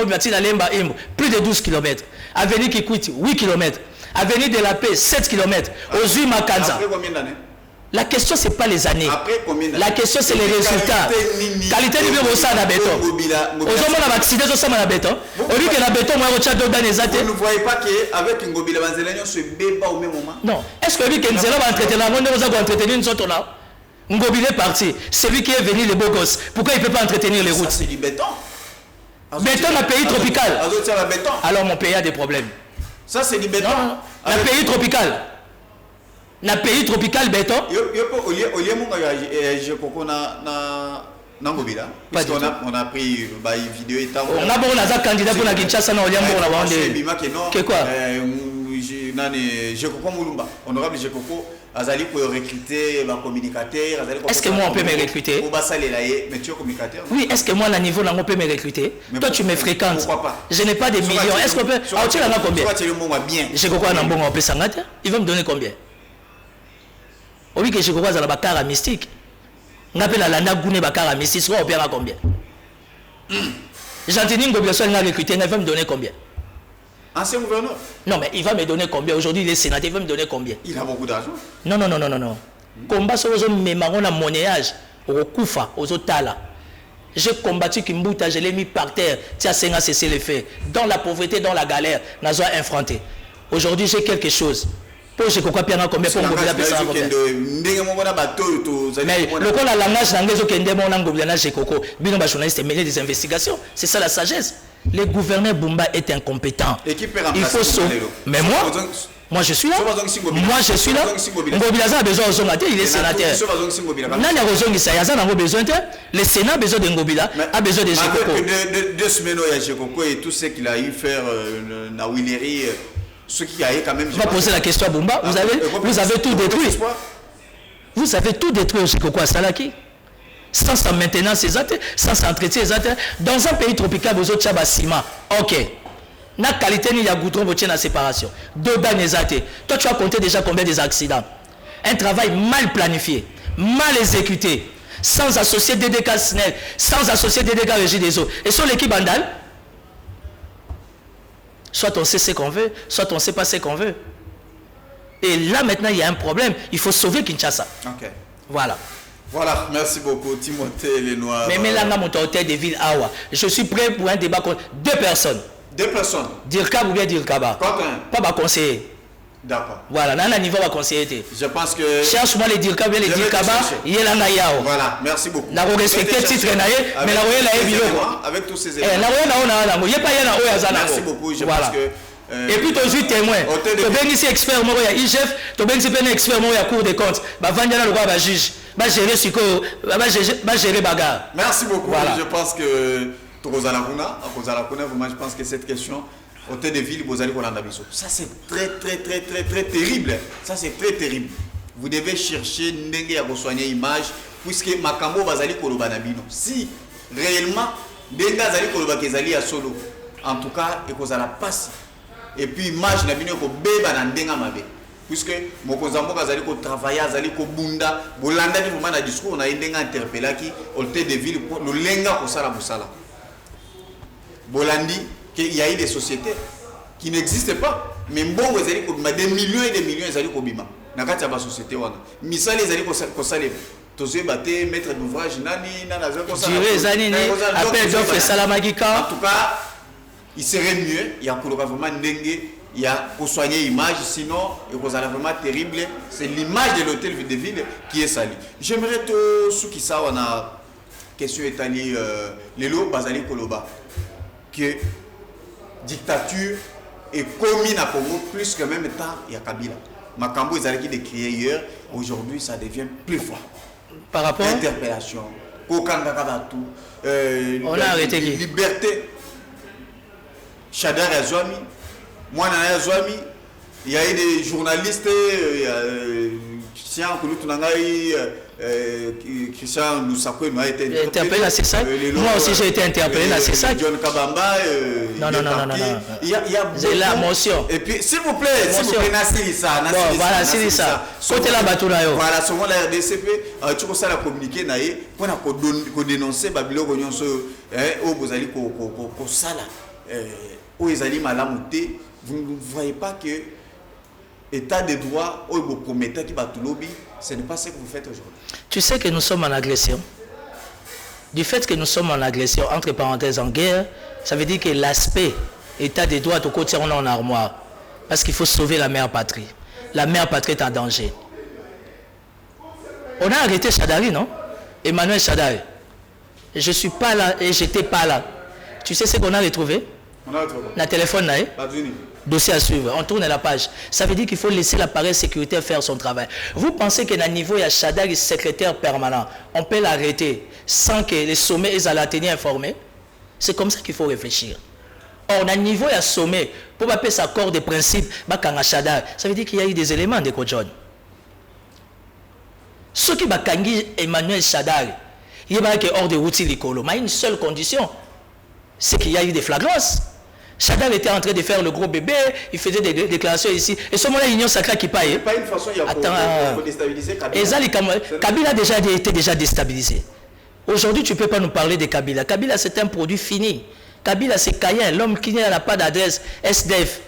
C: plus de 12 km. Avenue Kikwiti, 8 km. Avenue de la Paix, 7 km. Aux Makanza.
B: Après combien d'années?
C: La question, ce n'est pas les années.
B: Après combien d'années?
C: La question, c'est les résultats. Qualité de vie au sein de béton. Aux hommes, on a vacciné au sein de béton. Au lieu que la béton, moi, au chat dans les athées.
B: Vous ne voyez pas qu'avec une Ngobila Banzelagnon se débat au même moment?
C: Non. Est-ce que lui, Kenzela va entretenir, on va entretenir une autre là? Ngobila est parti. C'est lui qui est venu, les beaux gosses. Pourquoi il ne peut pas entretenir les routes?
B: C'est du béton.
C: Béton, un pays tropical. Alors mon pays a des problèmes.
B: Ça c'est du béton.
C: Un pays tropical. Un pays tropical béton.
B: On a pris une vidéo et
C: on a bon candidat pour la Kinshasa. On a
B: quoi? nani Jekoko Moulumba, honorable Jekoko, azali pour recruter un communicateur.
C: Est-ce que moi on peut me recruter?
B: Mais tu es communicateur?
C: Oui, est-ce que moi à niveau là on peut me recruter? Toi tu me fréquentes.
B: Pourquoi pas?
C: Je n'ai pas des millions. Est-ce qu'on peut? Ah, tu en as combien? Jekoko a un bon on peut s'engager. Il va me donner combien? Oui que Jekoko a la cara mystique. On appelle la landa gouné bakara mystique. On paiera combien? J'entends une obligation de recruter. Il va me donner combien?
B: Ancien gouverneur?
C: Non, mais il va me donner combien? Aujourd'hui, il est sénateur, il va me donner combien?
B: Il a beaucoup d'argent.
C: Non. Combat sur les hommes, mais marron à monnayage, au Koufa, aux Otala. J'ai combattu Kimbuta, je l'ai mis par terre. Tiens, c'est un cessé le fait. Dans la pauvreté, dans la galère, n'a pas affronté. Aujourd'hui, j'ai quelque chose. Pour je crois bien combien pour me la personne combien. Mais le coup la langage n'anglaise aucun démon n'angobelana chez Coco. Bien on journaliste mener des investigations. C'est ça la sagesse. Le gouverneur Bumba est incompétent. Il faut sauver. Mais moi je suis là. Moi je suis là. Ngobilaza a besoin de son il est sénateur. Nani a besoin de ça, Yaza n'a besoin de le Sénat a besoin de Ngobila, a besoin de Jekoko.
B: Deux semaines il y a Jekoko et tout ce qu'il a eu faire na Willery, ce qui a eu quand même.
C: On va poser la question à Bumba. Vous avez tout détruit. Vous avez tout détruit au Jekoko à Salaki. Sans sa maintenance, sans s'entretien, dans un pays tropical, vous avez un ciment. Ok. La qualité ni la goudron, vous la séparation. Deux bancs exatés. Toi, tu as compté déjà combien des accidents? Un travail mal planifié, mal exécuté, sans associer DDK SNEL, sans associer DDK Régie des eaux. Et sur l'équipe Bandal, soit on sait ce qu'on veut, soit on ne sait pas ce qu'on veut. Et là, maintenant, il y a un problème. Il faut sauver Kinshasa.
B: Ok.
C: Voilà.
B: Voilà, merci beaucoup Timothée Lenoir.
C: Mais là, mon hôtel de ville Awa. Je suis prêt pour un débat contre deux personnes.
B: Deux personnes.
C: Dirkab ou bien Dirkaba. Pas ma conseiller.
B: D'accord.
C: Voilà, là, niveau va conseiller.
B: Je pense que.
C: Cherche-moi les Dirkab ou bien les Dirkaba. Il y a la Yao.
B: Voilà, merci beaucoup.
C: N'a pas respecté le titre, mais la royale a évidemment.
B: Avec tous ces éléments.
C: La royale a pas.
B: Merci beaucoup, je pense que.
C: Et puis, tu es témoin. Tu es ici expert, moi, il y a IGF, tu es ici expert, moi, il y a Cour des comptes. Bah, Vandana, le roi, va juge. Va gérer Siko, va gérer bagarre.
B: Merci beaucoup. Voilà. Je pense que Torozalakuna, vraiment, je pense que cette question, hôtel de ville, Bozali Kolandabiso. Ça, c'est très terrible. Ça, c'est très terrible. Vous devez chercher Ndenge à soigner l'image, puisque Makambo Bazali Kolobanabino. Si réellement, Denga Zali Kolobakezali à solo, en tout cas, et qu'on a la passe. Et puis, image n'a bien qu'on béba dans Denga Mabe. Puisque Mokozambo Kazali ko travailler, Azali ko bunda, Bolanda qui vraiment na discours, on a Denga interpellé qui, hôtel de ville, le lenga ko sala busala. Bolandi, qu'il y a eu des sociétés qui n'existent pas. Mais bon, vous allez des millions et des millions, ils allaient au bima. Nakati ba société wana. Misali ils allaient ko salé. Tosé baté maître d'ouvrage nani nana ko salé.
C: Appel d'offre Salamagika.
B: En tout cas, il serait mieux, il y a vraiment Ndenge, il y a pour soigner l'image, sinon, il y a vraiment terrible, c'est l'image de l'hôtel de ville qui est salie. J'aimerais tout ce qui ça, on a question étalée, les lots Bazali Koloba, que dictature est commune à Congo plus que même temps, il y a Kabila. Makambo est allé décrire hier, aujourd'hui ça devient plus fort.
C: Par rapport à
B: l'interpellation, on
C: a arrêté qui?
B: Liberté. Chadar Azwami, moi Azwami, il y a eu des journalistes, Christian Lusako m'a été
C: interpellé à CESAC. Moi aussi j'ai été interpellé à CESAC.
B: John Kabamba,
C: non.
B: Il y a
C: j'ai la motion.
B: Et puis s'il vous plaît, Nassili ça.
C: Voilà, c'est ça. Côté la Batouna yo.
B: Voilà, souvent la RDCP, tu peux ça la communiquer naïe pour qu'on dénoncer Babylone Gonyoso, au Bozali ko sala. Où ils allaient malamuté, vous ne voyez pas que l'état de droit, où vous promettez qui va tout lobby, ce n'est pas ce que vous faites aujourd'hui.
C: Tu sais que nous sommes en agression. Du fait que nous sommes en agression, entre parenthèses en guerre, ça veut dire que l'aspect état de droit, au côté on est en armoire. Parce qu'il faut sauver la mère patrie. La mère patrie est en danger. On a arrêté Chadari, non? Emmanuel Chadari. Je ne suis pas là et je n'étais pas là. Tu sais ce qu'on a retrouvé?
B: On a retrouvé.
C: Le téléphone là, dossier à suivre. On tourne la page. Ça veut dire qu'il faut laisser l'appareil sécuritaire faire son travail. Vous pensez qu'à niveau, il y a Chadar, secrétaire permanent. On peut l'arrêter sans que les sommets aient à la tenir informés? C'est comme ça qu'il faut réfléchir. Or, à niveau et à sommet, pour pas faire sa accord de principe, ça veut dire qu'il y a eu des éléments de John. Ce qui va Emmanuel Chadar, il y a hors de route l'écolo. Mais une seule condition, c'est qu'il y a eu des flagrances. Chadar était en train de faire le gros bébé, il faisait des déclarations ici. Et ce moment-là, l'Union sacrée qui paye.
B: Pas une façon, il y a pour déstabiliser Kabila.
C: Kabila a été déjà déstabilisé. Aujourd'hui, tu ne peux pas nous parler de Kabila. Kabila, c'est un produit fini. Kabila, c'est Kayen, l'homme qui n'a pas d'adresse, SDF.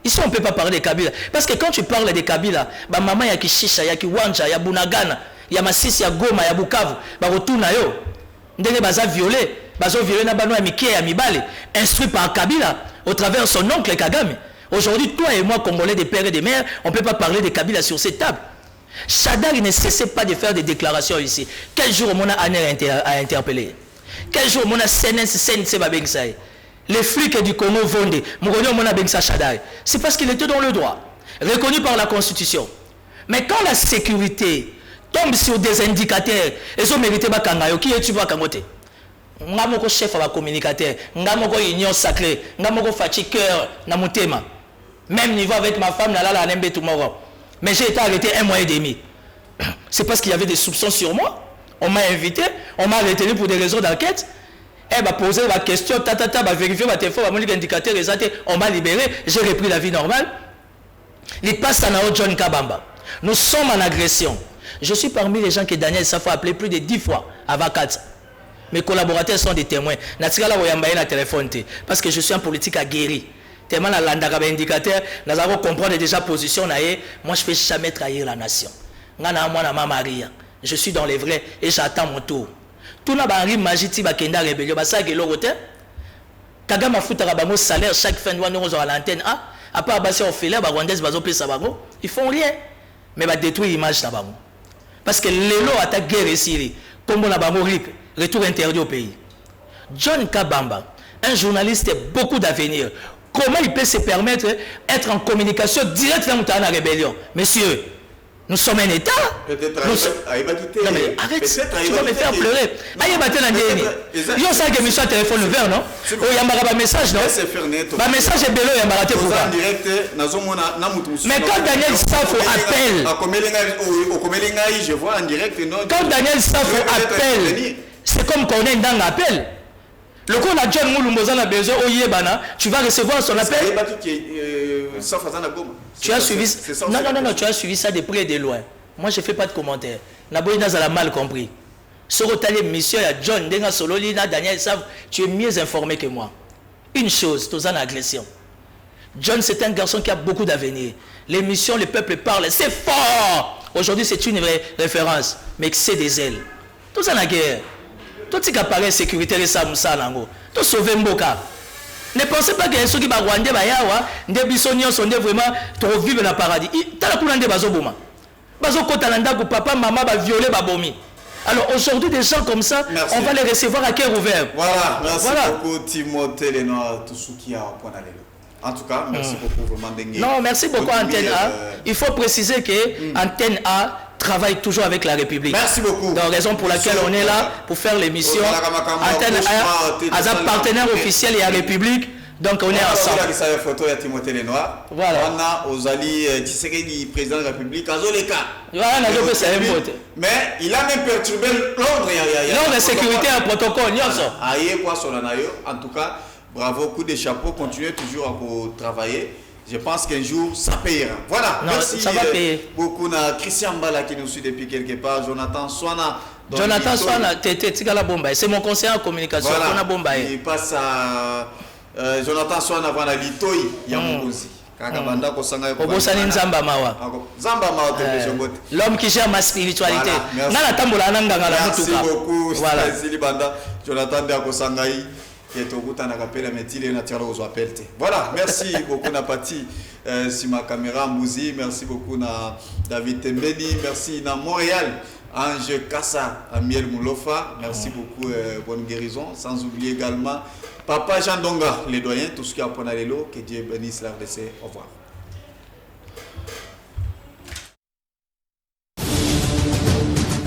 C: Ici, on ne peut pas parler de Kabila. Parce que quand tu parles de Kabila, maman, il y a Kishisha, il y a Kiwanja, il y a Bunagana, il y a Massis, il y a Goma, il y a Bukavu, il y a Rotunayo. Il y a violé. Instruit par Kabila au travers de son oncle Kagame. Aujourd'hui, toi et moi, Congolais des pères et des mères, on ne peut pas parler de Kabila sur cette table. Chadar ne cessait pas de faire des déclarations ici. Quel jour mon a interpellé? Quel jour mon a CNC les flics du Congo Vondé, c'est parce qu'il était dans le droit, reconnu par la Constitution. Mais quand la sécurité tombe sur des indicateurs, ils ont mérité Bakangayo, qui est-tu Bakangote? Ngamoko chef à communicateur, Ngamoko union sacrée, Ngamoko fatigue cœur, Namutema. Même niveau avec ma femme, Nala Nembe Tomorrow. Mais j'ai été arrêté 1 mois et demi. C'est parce qu'il y avait des soupçons sur moi. On m'a invité, on m'a retenu pour des raisons d'enquête. Elle m'a posé la question, m'a vérifié ma téléphone, m'a montré l'indicateur, on m'a libéré, j'ai repris la vie normale. Les passes à John Kabamba. Nous sommes en agression. Je suis parmi les gens que Daniel Safo a appelé plus de 10 fois à Vakat. Mes collaborateurs sont des témoins. Parce que je suis en politique aguerri. Tellement la landaka indicateur, nous avons compris déjà position. Moi, je ne fais jamais trahir la nation. Je suis dans les vrais et j'attends mon tour. Tout n'a pas magiti bakenda rébellion. Ça que l'autre Kagame a foutu un salaire chaque fin de mois nous à l'antenne A. À part passer au filet, ils font rien. Mais ils détruisent l'image là-bas. Parce que les lots attaquent guerre ici. Comme on a retour interdit au pays. John Kabamba, un journaliste a beaucoup d'avenir. Comment il peut se permettre d'être en communication directe avec la rébellion? Monsieur, nous sommes un État.
B: Peut-être
C: non mais arrête, tu vas me faire pleurer. Aïe, il y a ça que monsieur a téléphone ouvert, non? Il y a un message, non? Un message est bello, il y a un raté pour ça. Mais quand Daniel Safo appelle, quand Daniel Safo appelle, c'est comme qu'on est dans l'appel. Le coup, la John Moulumboza a besoin, tu vas recevoir son appel. Tu as suivi ça? Non, tu as suivi ça de près et de loin. Moi, je ne fais pas de commentaires. Naboïna a mal compris. Ce que mission à John, Denga Sololina, Daniel Sav, tu es mieux informé que moi. Une chose, tu as une agression. John, c'est un garçon qui a beaucoup d'avenir. Les missions, le peuple parle, c'est fort. Aujourd'hui, c'est une vraie référence, mais c'est des ailes. Tout ça, la guerre. Tout ce qui apparaît sécurité, les Samoussa, tout sauver Mboka. Ne pensez pas que ceux qui sont rwandais, des bisoniens sont vraiment trop vivre dans le paradis. T'as la couleur de Bazoboma. Bazokotalanda, papa, maman, va violer, Babomi. Alors aujourd'hui, des gens comme ça, merci. On va les recevoir à cœur ouvert.
B: Voilà, merci beaucoup Timothée Lenoir, tout ce qui a au point d'aller. En tout cas, merci beaucoup vraiment.
C: Non, merci beaucoup Antenne A. Il faut préciser que Antenne A travaille toujours avec la République.
B: Merci beaucoup.
C: Donc, raison pour laquelle on est là pour faire l'émission. Antenne A, à un partenaire officiel et à République. Donc, on est ensemble.
B: On a une photo de Timothée Lenoir.
C: Voilà.
B: On a Ozali Tshisekedi, président de la République.
C: Voilà,
B: mais il a même perturbé l'ordre.
C: L'ordre de sécurité et un protocole.
B: En tout cas, bravo, coup de chapeau. Continuez toujours à travailler. Je pense qu'un jour, ça payera. Voilà,
C: non,
B: merci
C: ça va payer.
B: Beaucoup. Christian Mbala qui nous suit depuis quelque part. Jonathan Swana.
C: Jonathan Swana, c'est mon conseiller en communication.
B: Voilà. Il passe à Jonathan Swana, voilà, Litoy, Yamugozi.
C: L'homme qui gère ma spiritualité.
B: Merci beaucoup. Voilà. Jonathan Biakosangai. Voilà, merci beaucoup Napati sur ma caméra Mbouzi, merci beaucoup na David Tembeni, merci na Montréal, Ange Kassa, Amiel Moulofa, merci beaucoup, bonne guérison, sans oublier également Papa Jean Donga, les doyens, tout ce qui a pour l'eau, que Dieu bénisse la RDC, au revoir.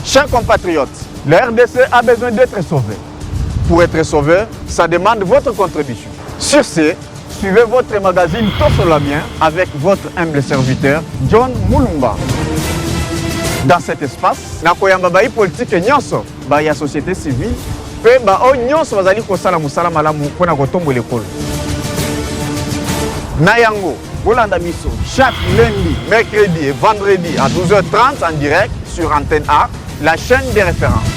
A: Chers compatriotes, la RDC a besoin d'être sauvée. Pour être sauvé, ça demande votre contribution. Sur ce, suivez votre magazine Tossolamien avec votre humble serviteur John Mulumba. Dans cet espace, nakoyamba bai politique nyonso ba ya société civile pe ba o nyonso bazali kosala musala malamu pona kotombo l'école. Nayango, Bolanda Misso, chaque lundi, mercredi et vendredi à 12h30 en direct sur Antenne A, la chaîne des références.